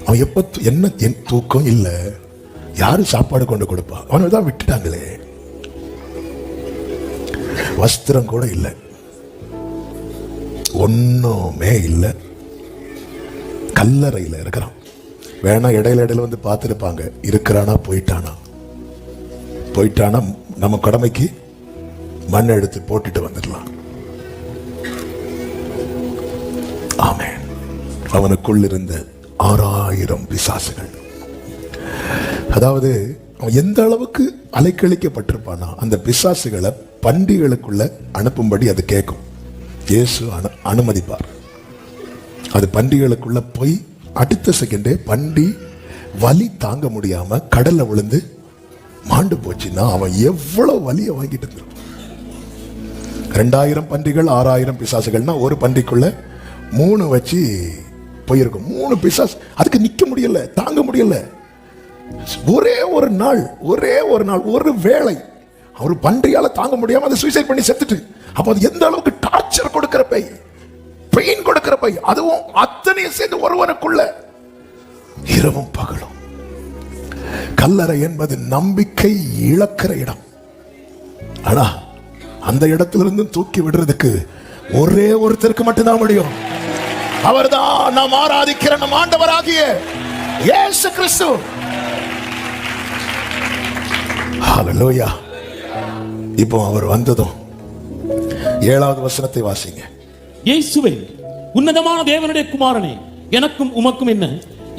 அவன் எப்ப என்ன தூக்கம் இல்லை, யாரு சாப்பாடு கொண்டு கொடுப்பா? அவனை தான் விட்டுட்டாங்களே, வஸ்திரம் கூட இல்லை, ஒண்ணுமே இல்லை, கல்லறையில் இருக்கிறான். வேணா இடையில வந்து பார்த்துருப்பாங்க, இருக்கிறானா போயிட்டானா நம்ம கடமைக்கு மண் எடுத்து போட்டுட்டு வந்துடலாம். ஆமென். அவனுக்குள் இருந்த 6000 பிசாசுகள். அதாவது அவன் எந்த அளவுக்கு அலைக்கழிக்கப்பட்டிருப்பானா, அந்த பிசாசுகளை பண்டிகளுக்குள்ள அனுப்பும்படி அது கேட்கும். இயேசு அனுமதிப்பார். அது பன்றிகளுக்குள்ள போய் அடுத்த செகண்டே பன்றி வலி தாங்க முடியாம கடல்ல விழுந்து மாண்டு போச்சுன்னா அவன் எவ்வளவு வலியை வாங்கிட்டு இருந்திருப்பான். 2000 பன்றிகள் 6000 பிசாசுகள்னா ஒரு பன்றிக்குள்ள 3 வச்சு போயிருக்கும். 3 பிசாசு அதுக்கு நிக்க முடியல, தாங்க முடியல. ஒரே ஒரு நாள் ஒரு வேளை அவர் பன்றியால தாங்க முடியாம அதை சூசைட் பண்ணி செத்துட்டு. அப்ப அது எந்த அளவுக்கு டார்ச்சர் கொடுக்கிற பெயின் கொடுக்கிற அதுவும் அத்தனையும் சேர்ந்து ஒருவனுக்குள்ள இரவும் பகலும். கல்லறை என்பது நம்பிக்கை இழக்கிற இடம். ஆனா அந்த இடத்திலிருந்து தூக்கி விடுறதுக்கு ஒரே ஒருத்தருக்கு மட்டும்தான் முடியும். அவர்தான் நாம் ஆராதிக்கிற நம் ஆண்டவராகிய இயேசு கிறிஸ்து. ஹல்லேலூயா. இப்போ அவர் வந்ததும் 7வது வசனத்தை வாசிங்க. இயேசுவே, உன்னதமான தேவனுடைய குமாரனே, எனக்கும் உமக்கும் என்ன?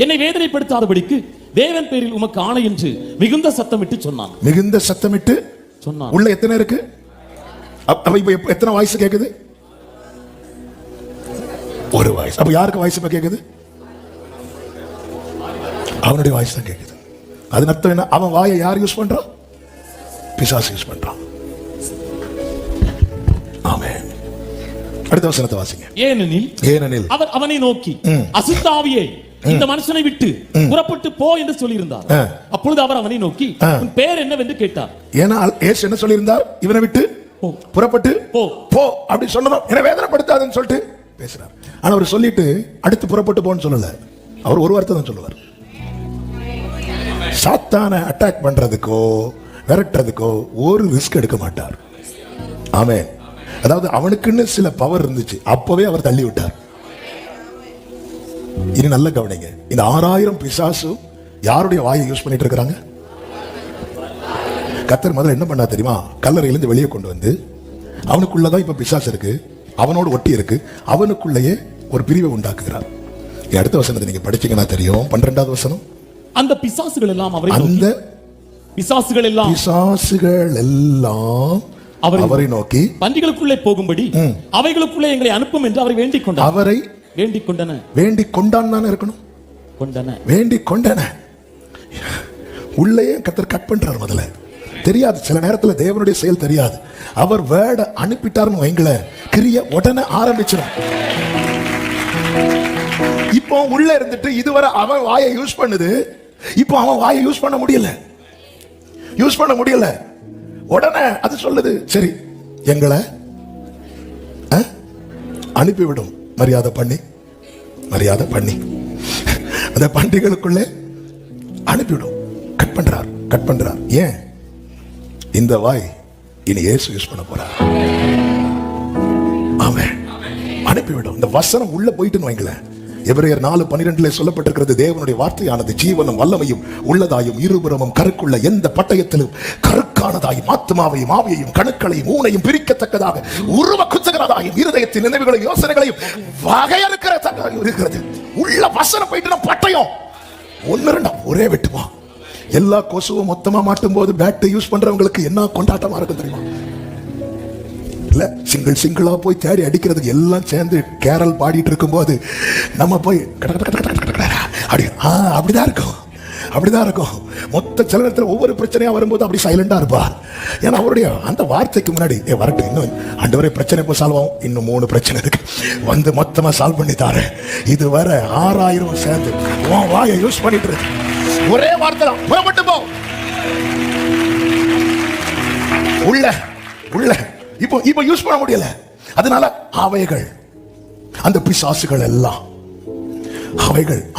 என்னை வேதனைப்படுத்தாதபடிக்கு தேவன் பேரில் உமக்கு ஆணை என்று மிகுந்த சத்தமிட்டு சொன்னான். மிகுந்த சத்தமிட்டு சொன்னான். உள்ள எத்தனை இருக்கு? இப்ப எத்தனை வாய்ஸ் கேக்குது? ஒரு வாய்ஸ். அப்ப யாருக்கு வாய்ஸ் இப்ப கேக்குது? அவனுடைய வாய்ஸ் தான் கேக்குது. அது அர்த்தம் என்ன? அவன் வாயை யார் யூஸ் பண்றான்? பிசாசு யூஸ் பண்றான். ஆமென். அடுத்த வசனத்தை வாசிங்க. ஏனெனில் அவர் அவனை நோக்கி, அசுத்தாவியே, இந்த மனுஷனை விட்டு புறப்பட்டு போ என்று சொல்லியிருந்தார். அப்பொழுது அவர் அவனை நோக்கி, உன் பேர் என்னவென்று கேட்டார். ஏன்னா இயேசு என்ன சொல்லியிருந்தார்? இவனை விட்டு புறப்பட்டு போ போ அப்படி சொன்னதும் என்ன வேதனைப்படுத்தாதுன்னு சொல்லிட்டு பேசுறார். ஆனா அவர் சொல்லிட்டு அடுத்து புறப்பட்டு போன்னு சொல்லல. அவர் ஒரு வார்த்தை தான் சொல்லுவார். சாத்தானை அட்டாக் பண்றதுக்கோ விரட்டுறதுக்கோ ஒரு ரிஸ்க் எடுக்க மாட்டார். ஆமென். அதாவது அவனுக்குன்னு சில பவர் இருந்துச்சு, அப்பவே அவர் தள்ளி விட்டார். இனி நல்ல கவனிங்க. இந்த 6000 பிசாசு யாருடைய வாயை யூஸ் பண்ணிட்டு இருக்கிறாங்க? கர்த்தர் முதல்ல என்ன பண்ணா தெரியுமா? கல்லறையிலிருந்து வெளியே கொண்டு வந்து அவனுக்குள்ளதான் இப்ப பிசாசு இருக்கு, அவனோடு ஒட்டி இருக்கு, அவனுக்குள்ளேயே ஒரு பிரிவை உண்டாக்குகிறார். அடுத்த வசனத்தை நீங்க படிச்சீங்கன்னா தெரியும். 12வது வசனம். அந்த பிசாசுகள் எல்லாம் அவரை நோக்கி பன்றிகளுக்குள்ளே போகும்படி அவைகளுக்குள்ளே எங்களை அனுப்பும் என்று அவரை வேண்டிக் கொண்டார். அவரை வேண்டிக் கொண்டன. வேண்டிக் கொண்டான் இருக்கணும். கொண்டன, வேண்டிக் கொண்டன. உள்ளே கர்த்தர் கட் பண்றார். முதல்ல தெரியாது, சில நேரத்தில் தேவனுடைய செயல் தெரியாது. அவர் வேர்ட அனுப்பிட்டார்னு வைங்கள, கிரிய உடனே ஆரம்பிச்சிடும். இப்போ உள்ள இருந்துட்டு இதுவரை அவன் வாயை யூஸ் பண்ணுது, இப்போ அவன் வாயை யூஸ் பண்ண முடியல. உடனே அது சொல்லுது, சரி எங்களை அனுப்பிவிடும். மரியாதை பண்ணி அந்த பண்டிகளுக்குள்ளே அனுப்பிவிடும். கட் பண்றார். ஏன்? இந்த வாய் இனி இயேசு யூஸ் பண்ண போறார். ஆமென். அனுப்பிவிடும். இந்த வசனம் உள்ள போயிட்டுன்னு வைங்களேன். எபிரேயர் 4:12 சொல்லப்பட்டிருக்கிறது, தேவனுடைய வார்த்தையானது ஜீவனும் வல்லமையும் உள்ளதாயும் இருபுறமும் கருக்குள்ள எந்த பட்டயத்திலும் கருக்கானதாயும் ஆத்மாவையும் ஆவியையும் கணுக்களையும் ஊனையும் பிரிக்கத்தக்கதாக உருவ குத்துகிறதாயும் இருதயத்தின் நினைவுகளையும் யோசனைகளையும் வகையறுக்கிறது. உள்ள வசனம் போயிட்டு பட்டயம் 1-2 ஒரே வெட்டுமா. எல்லா கொசுவும் மொத்தமா மாட்டும் போது பேட்டை யூஸ் பண்றவங்களுக்கு என்ன கொண்டாட்டமா இருக்கும் தெரியுமா? இல்ல சிங்கிளா போய் தேடி அடிக்கிறதுக்கு எல்லாம் சேர்ந்து கேரல் பாடிட்டு இருக்கும் போது நம்ம போய் அப்படிதான் இருக்கும். மொத்த சில நேரத்தில் ஒவ்வொரு பிரச்சனையா வரும்போது அப்படி சைலண்டா இருப்பா. ஏன்னா அவருடைய அந்த வார்த்தைக்கு முன்னாடி வரட்டும், இன்னும் ஆண்டவரே பிரச்சனை இப்போ சால்வ் ஆகும், இன்னும் 3 பிரச்சனை இருக்கு, வந்து மொத்தமா சால்வ் பண்ணி தாரு. இதுவரை 6000 சேர்ந்து உன் வாயை யூஸ் பண்ணிட்டு இருக்கு. ஒரே வார்த்தை தான், புறப்பட்டு போ. உள்ள இப்போ யூஸ் பண்ண முடியல. அதனால அவைகள், அந்த பிசாசுகள் எல்லாம்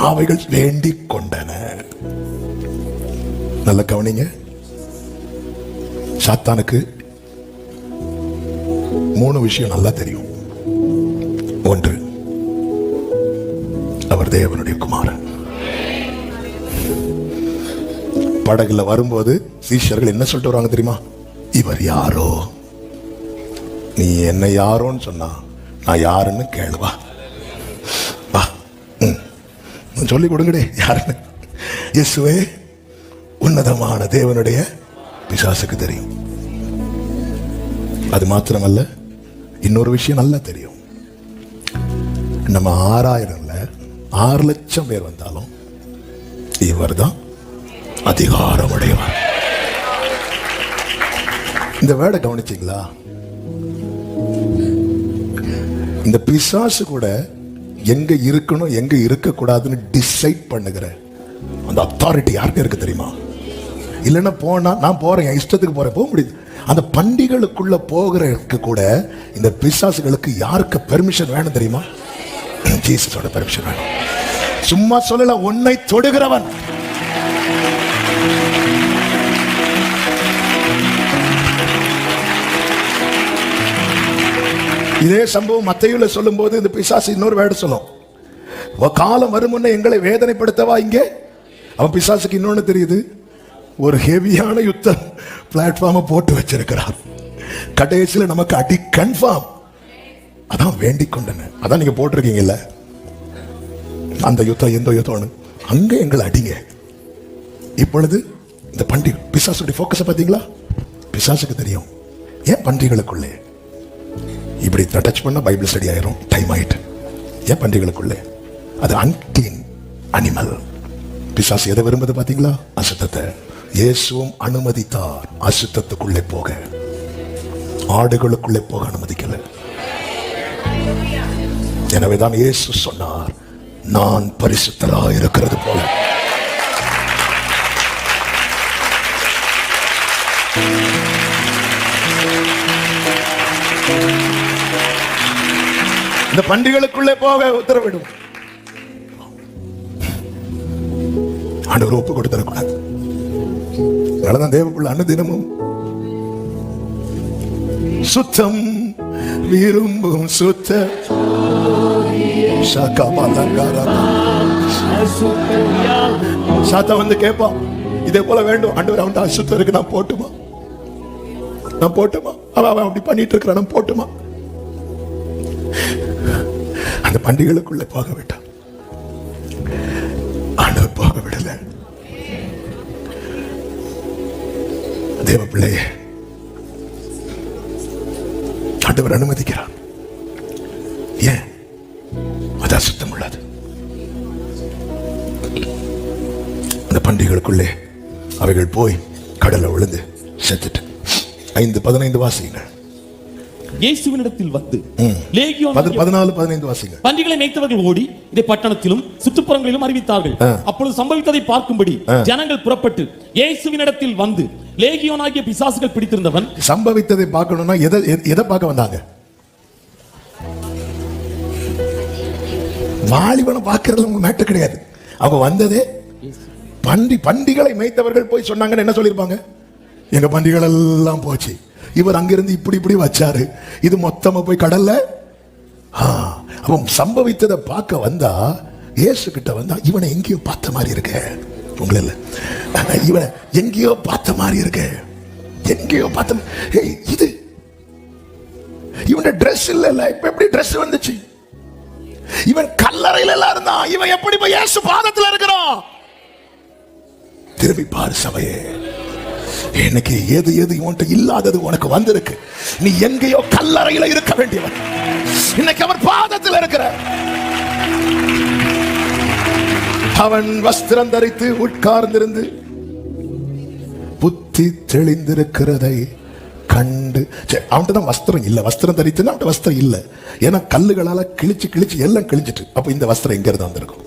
அவைகள் வேண்டிக் கொண்டன. நல்ல கவனிங்க. சாத்தானுக்கு 3 விஷயம் நல்லா தெரியும். 1, அவர் தேவனுடைய குமாரன். படகுல வரும்போது சீஷர்கள் என்ன சொல்லிட்டு வராங்க தெரியுமா? இவர் யாரோ, நீ என்ன யாரோன்னு சொன்னா நான் யாருன்னு கேளுவா, சொல்லி கொடுங்கடே யாருன்னு. இயேசுவே, உன்னதமான தேவனுடைய பிசாசுக்கு தெரியும். அது மாத்திரமல்ல, இன்னொரு விஷயம் நல்லா தெரியும். நம்ம 6000 6 லட்சம் பேர் வந்தாலும் இவர் தான் அதிகாரம் உடையவர். இந்த வேர்டை கவனிச்சீங்களா? இந்த பிசாசு கூட எங்க இருக்கணும் எங்க இருக்க கூடாதுன்னு டிசைட் பண்ணுகிற அந்த அத்தாரிட்டி யாருக்கு இருக்கு தெரியுமா? இல்லைன்னா போனா நான் போறேன், என் இஷ்டத்துக்கு போறேன், போக முடியுது. அந்த பண்டிகளுக்குள்ள போகிறதுக்கு கூட இந்த பிசாசுகளுக்கு யாருக்கு பெர்மிஷன் வேணும் தெரியுமா? ஜீசஸோட பெர்மிஷன் வேணும். சும்மா சொல்லல, உன்னை தொடுகிறவன். இதே சம்பவம் மத்தேயுல சொல்லும் போது இந்த பிசாசு இன்னொரு வேர்டு சொல்லும், காலம் வரும் முன்ன எங்களை வேதனைப்படுத்தவா இங்கே. அவன் பிசாசுக்கு இன்னொன்னு தெரியுது, ஒரு ஹெவியான யுத்த பிளாட்ஃபார்மை போட்டு வச்சிருக்கிறார். கடைசியில நமக்கு அடி கன்ஃபார்ம். அதான் வேண்டிக் கொண்டன, அதான் நீங்க போட்டிருக்கீங்கல்ல, அந்த யுத்தம் எந்த யுத்தம் அங்க எங்களை அடிங்க. இப்பொழுது இந்த பண்டிகை பிசாசுடைய போக்கஸை பார்த்தீங்களா? பிசாசுக்கு தெரியும் ஏன் பண்டிகைகளுக்குள்ளே இப்படி டச் பண்ண பைபிள் ஸ்டடி ஆயிரும், டைம் ஆயிட்டு. ஏன் பண்டிகைகளுக்குள்ளே? அது அன்கிளீன் அனிமல். பிசாசு எதை விரும்புது பாத்தீங்களா? அசுத்தத்தை. இயேசுவும் அனுமதித்தார் அசுத்தத்துக்குள்ளே போக, ஆடுகளுக்குள்ளே போக அனுமதிக்கல. எனவேதான் இயேசு சொன்னார், நான் பரிசுத்தராய் இருக்கிறது போல. இந்த பண்டிகைகளுக்குள்ளே போக உத்தரவிடும். ஆண்டவர் ஒப்பு கொடுத்தரக்கூடாது. அதனாலதான் தேவக்குள்ள அனுதினமும் சுத்தம் விரும்பும் சுத்த சாத்தா வந்து கேட்பான், இதே போல வேண்டும் ஆண்டவர், அவன் அசுத்தம் இருக்கு, நான் போட்டுமா, நான் போட்டுமா, அவன் அப்படி பண்ணிட்டு இருக்கிறான், நான் போட்டுமா. அந்த பண்டிகைகளுக்குள்ளே போக விட்டான், ஆண்டவர் போக விடல. தேவ பிள்ளையே, ஆண்டவர் அனுமதிக்கிறார். ஏன்? அது அசுத்தம் உள்ளது. அந்த பண்டிகைகளுக்குள்ளே அவைகள் போய் கடல்ல விழுந்து செத்துட்டு 5:15 வாசிங்க. இயேசுவினிடத்தில் வந்து லேகியோன் 14-15 வாசிங்க. பன்றிகளை மேய்த்தவர்கள் ஓடி இதை பட்டணத்திலும் சுற்றுப்புறங்களிலும் அறிவித்தார்கள். அப்பொழுது சம்பவித்ததை பார்க்கும்படி ஜனங்கள் புறப்பட்டு இயேசுவினிடத்தில் வந்து லேகியோனாகிய பிசாசுகள் பிடித்திருந்தவன். சம்பவித்ததை பார்க்கணும்னா எதை பார்க்க வந்தாங்க? வாலிபனை பார்க்கறது உங்க மேட்டர் கிடையாது. அவங்க வந்ததே பண்டிகளை மேய்த்தவர்கள் போய் சொன்னாங்கன்னு என்ன சொல்லிருப்பாங்க? எங்க பண்டிகள் எல்லாம் போச்சு, இவர் அங்கிருந்து இப்படி இப்படி வச்சாரு, இது மொத்தமா போய் கடல்ல. அவன் சம்பவித்ததை பார்க்க வந்தா, இயேசு கிட்ட வந்தா, இவனை எங்கேயோ பார்த்த மாதிரி இருக்க, உங்களை இல்ல, இவனை எங்கேயோ பார்த்த மாதிரி இருக்க, எங்கேயோ பார்த்த, இது இவன் ட்ரெஸ் இல்ல, இப்ப எப்படி ட்ரெஸ் வந்துச்சு? இவன் கல்லறையில எல்லாம் இருந்தான், இவன் எப்படி போய் இயேசு பாதத்துல இருக்கிறான்? திரும்பி பாரு சபையே, எனக்கு எது இவன்ட்ட இல்லாதது உனக்கு வந்திருக்கு. நீ எங்கேயோ கல்லறையில இருக்க வேண்டியவன், இன்னைக்கு அவர் பாதத்தில் இருக்கிற. அவன் வஸ்திரம் தரித்து உட்கார்ந்திருந்து புத்தி தெளிந்திருக்கிறதை கண்டு, அவன்கிட்ட தான் வஸ்திரம் இல்ல, வஸ்திரம் தரித்துன்னா அவன்கிட்ட வஸ்திரம் இல்ல, ஏன்னா கல்லுகளால கிழிச்சு எல்லாம் கிழிச்சிட்டு. அப்ப இந்த வஸ்திரம் எங்க இருந்து வந்திருக்கும்?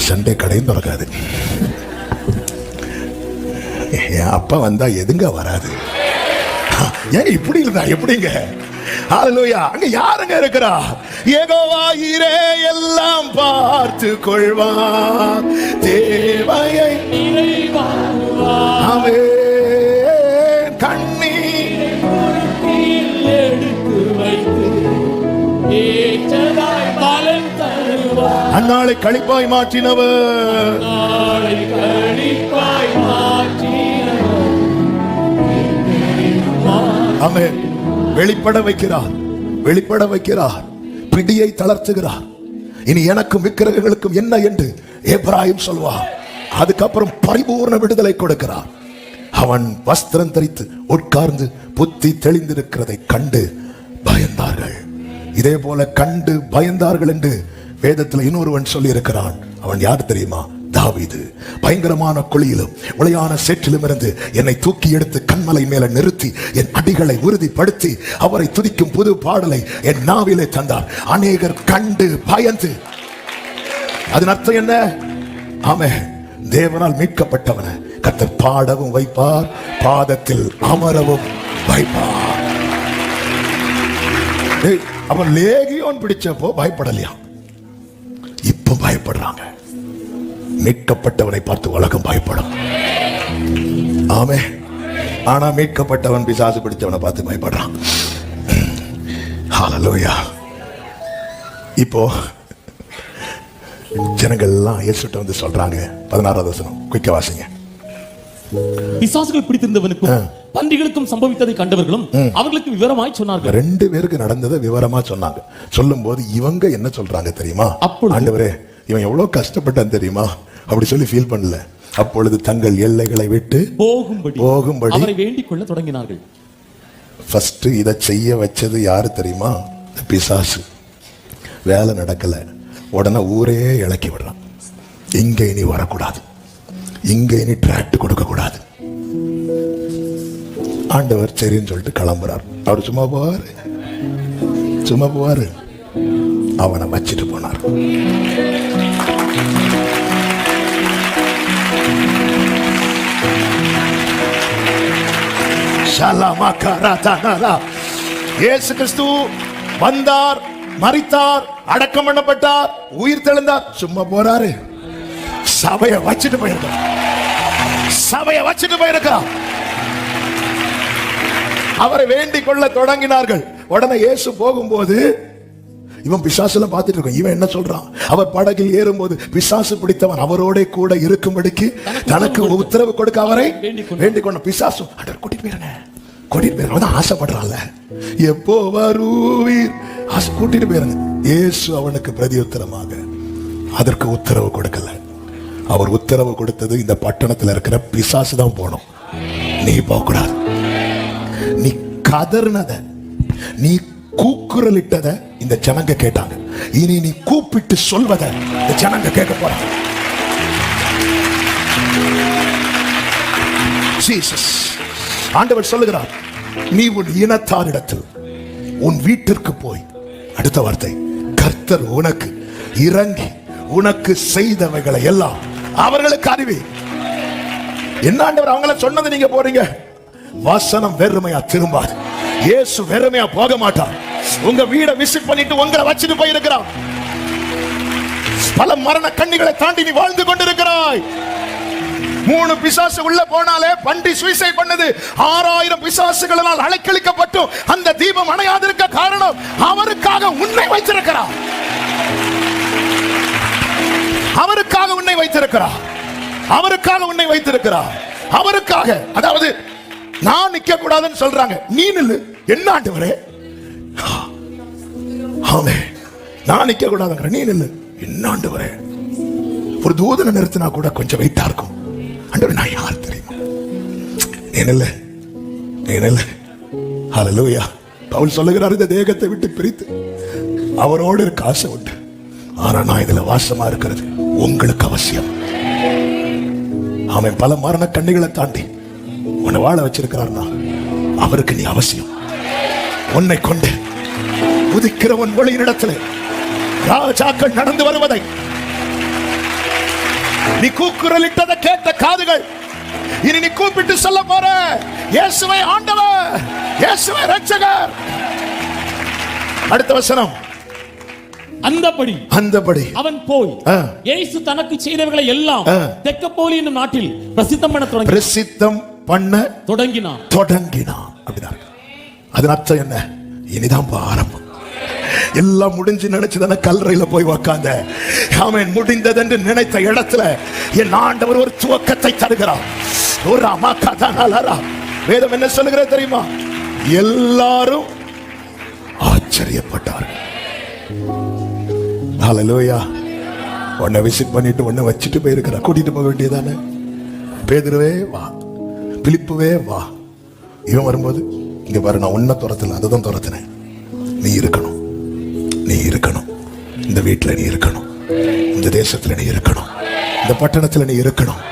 சண்டே கடையும் திறக்காது. என் அப்பா வந்தா எதுங்க வராது? ஏன் இப்படி இருந்தா எப்படிங்க? ஹல்லேலூயா. அங்க யாருங்க இருக்கிறா? யெகோவா ஈரே எல்லாம் பார்த்து கொள்வார், தேவையை நிறைவாக்குவார். ஆமென். கண்ணீர் எடுத்து வைத்து ஏற்றதாய் பலன் தருவார். அந்நாளை களிப்பாய் மாற்றினவர், நாளை களிப்பாய் மாற்றினவர். ஆமென். வெளிப்பட வைக்கிறார், பிடியை தளர்த்துகிறார். இனி எனக்கும் விக்கிரகங்களுக்கும் என்ன என்று எபிராயிம் சொல்வார். அதுக்கப்புறம் பரிபூர்ண விடுதலை கொடுக்கிறார். அவன் வஸ்திரம் தரித்து உட்கார்ந்து புத்தி தெளிந்திருக்கிறதை கண்டு பயந்தார்கள். இதே போல கண்டு பயந்தார்கள் என்று வேதத்தில் இன்னொருவன் சொல்லி இருக்கிறான். அவன் யார் தெரியுமா? தாவீது. பயங்கரமான குழியிலும் உளையான சேற்றிலும் இருந்து என்னை தூக்கி எடுத்து கண்மலை மேல நிறுத்தி என் அடிகளை உறுதிப்படுத்தி அவரை துதிக்கும் புது பாடலை என் நாவிலே தந்தார். அநேகர் கண்டு பயந்து. அதன் அர்த்தம் என்ன? ஆமென். தேவனால் மீட்கப்பட்டவனை கர்த்தர் பாடவும் வைப்பார், பாதத்தில் அமரவும் வைப்பார். அவன் லேகியோன் பிடிச்சப்போ பயப்படலையா? இப்ப பயப்படுறாங்க. மீட்கப்பட்டவனை பார்த்து உலகம் பயப்படும். ஆமே. ஆனா மீட்கப்பட்டவன் பிசாசு பிடிச்சவனை பார்த்து பயப்படுறான். ஹல்லேலூயா. இப்போ ஜனங்கள் எல்லாம் இயேசுட்ட வந்து சொல்றாங்க. 16வது வசனம் குயிக்கா வாசிங்க. பிசாசுகள் பிடித்திருந்தவனுக்கும் பன்றிகளுக்கும் சம்பவித்ததை கண்டவர்களும் அவர்களுக்கு விவரமாய் சொன்னார்கள். 2 பேருக்கு நடந்ததை விவரமா சொன்னாங்க. சொல்லும் போது இவங்க என்ன சொல்றாங்க தெரியுமா? ஆண்டவரே, இவன் எவ்வளவு கஷ்டப்பட்டான் தெரியுமா? அப்படி சொல்லி ஃபீல் பண்ணல. அப்பொழுது தங்கள் எல்லைகளை விட்டு போகும்படி அவரை வேண்டிக் கொள்ள தொடங்கினார்கள். ஃபர்ஸ்ட் இதை செய்ய வச்சது யாரு தெரியுமா? பிசாசு. வேலை நடக்கல, உடனே ஊரே இலக்கி விடுறான். இங்க இனி வரக்கூடாது, இங்க இனி டிராக்ட் கொடுக்க கூடாது. ஆண்டவர் சரின்னு சொல்லிட்டு கிளம்புறார். அவர் சும்மா போவாரு. அவனை வச்சிட்டு போனார். இயேசு கிறிஸ்து வந்தார், மரித்தார், அடக்கம் பண்ணப்பட்டார், உயிர் தெழுந்தார். சும்மா போறாரு. சபையை வச்சிட்டு போயிருக்கிறார். அவரை வேண்டிக் கொள்ள தொடங்கினார்கள். உடனே இயேசு போகும்போது இவன் பிசாசுல பார்த்துட்டு இருக்கான். இவன் என்ன சொல்றான்? அவர் படகில் ஏறும்போது பிசாசு பிடித்தவன் அவரோட கூட இருக்கும்படிக்கு தனக்கு உத்தரவு கொடுக்க அவரை வேண்டிக் கொண்ட. பிசாசு கூட்டிட்டு போயிருங்க ஆசைப்படுறான்ல. எப்போ வருவீர்? கூட்டிட்டு போயிருங்க. இயேசு அவனுக்கு பிரதியுத்தரமாக அதற்கு உத்தரவு கொடுக்கல. அவர் உத்தரவு கொடுத்தது, இந்த பட்டணத்தில் இருக்கிற பிசாசு தான் போனோம், நீ போக கூடாது. நீ கதர்னத, நீ கூக்குரலிட்டத இந்த ஜனங்க கேட்டாங்க. இனி நீ கூப்பிட்டு சொல்வத இந்த ஜனங்க கேட்க போறாங்க. ஜீசஸ் ஆண்டவர் சொல்லுகிறார், நீ உன் இனத்தாரிடத்தில் உன் வீட்டிற்கு போய், அடுத்த வார்த்தை, கர்த்தர் உனக்கு இறங்கி உனக்கு செய்தவைகளை எல்லாம் அவர்களுக்கு அறிவி. என்ன ஆண்டவர் அவங்கள சொன்னது நீங்க போறீங்க? வசனம் வெறுமையா திரும்பாது. இயேசு வெறுமையா போக மாட்டார். உங்க வீடை விசிட் பண்ணிட்டு உங்களை வச்சுட்டு போயிருக்கிறார். பல மரண கண்ணிகளை தாண்டி நீ வாழ்ந்து கொண்டிருக்கிறாய். 3 பிசாசு உள்ள போனாலே பன்றி சூசைட் பண்ணது. 6000 பிசாசுகளால் அலைக்கழிக்கப்பட்டு அந்த தீபம் அணையாதிருக்க காரணம் அவருக்காக உன்னை வைத்திருக்கிறார். அவருக்காக உன்னை வைத்திருக்கிறார். அவருக்காக உன்னை வைத்திருக்கிறார். அவருக்காக, அதாவது நான் நிக்க கூடாதுன்னு சொல்றாங்க, நீ நில்லு. என்ன ஆண்டவரே, நான் நிக்க கூடாதுங்கிற, நீ நில்லு. என்ன ஆண்டவரே, ஒரு தூதனை நிறுத்தினா கூட கொஞ்சம் வெயிட்டா இருக்கும். ஆண்டவரே, நான் யார் தெரியுமா? நீ நில்லு, நீ நில்லு. ஹல்லேலூயா. பவுல் சொல்லுகிறார், இந்த தேகத்தை விட்டு பிரித்து அவரோடு இருக்க ஆசை உண்டு, ஆனா நான் இதுல வாசமா இருக்கிறது உங்களுக்கு அவசியம். அவன் பல மரண கண்ணிகளை தாண்டி உன்னை வாழ வச்சிருக்கிறார்னா அவருக்கு நீ அவசியம். உன்னை கொண்டு உதிக்கிற உன் ஒளியினிடத்தில் ராஜாக்கள் நடந்து வருவதை நீ கூக்குரலிட்டதை கேட்ட காதுகள் இனி நீ கூப்பிட்டு சொல்ல போற, இயேசுவை ஆண்டவர், இயேசுவை இரட்சகர். அடுத்த வசனம், அந்தபடி அவன் போய் இயேசு தனக்கு செய்தவைகளை எல்லாம் தெக்கப்போலி என்னும் நாட்டில் பிரசித்தம் பண்ண தொடங்கினான். அப்படின்னா அதன் அர்த்தம் என்ன? இனிதான் ஆரம்பம். எல்லாம் முடிஞ்சு நினைச்சுதான கல்லறையில போய் உக்காந்த. அவன் முடிந்தது என்று நினைத்த இடத்துல என் ஆண்டவர் ஒரு துவக்கத்தை தருகிறார். வேதம் என்ன சொல்லுகிறது தெரியுமா? எல்லாரும் ஆச்சரியப்பட்டார்கள். ஹல்லேலூயா. உன்னை விசிட் பண்ணிட்டு உன்னை வச்சுட்டு போயிருக்கிற, கூட்டிட்டு போக வேண்டியதானே? பேதுருவே வா, பிலிப்புவே வா. இவன் வரும்போது இங்க பாரு, நான் உன்னை துரத்தல, அதை தான் துரத்தினேன். நீ இருக்கணும், நீ இருக்கணும், இந்த வீட்டில் நீ இருக்கணும், இந்த தேசத்துல நீ இருக்கணும், இந்த பட்டணத்துல நீ இருக்கணும்.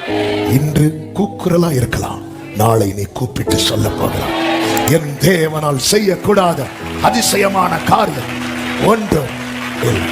இன்று கூக்குரலா இருக்கலாம், நாளை நீ கூப்பிட்டு சொல்ல போகிறான். என் தேவனால் செய்யக்கூடாத அதிசயமான காரியம் ஒன்றும் இல்லை.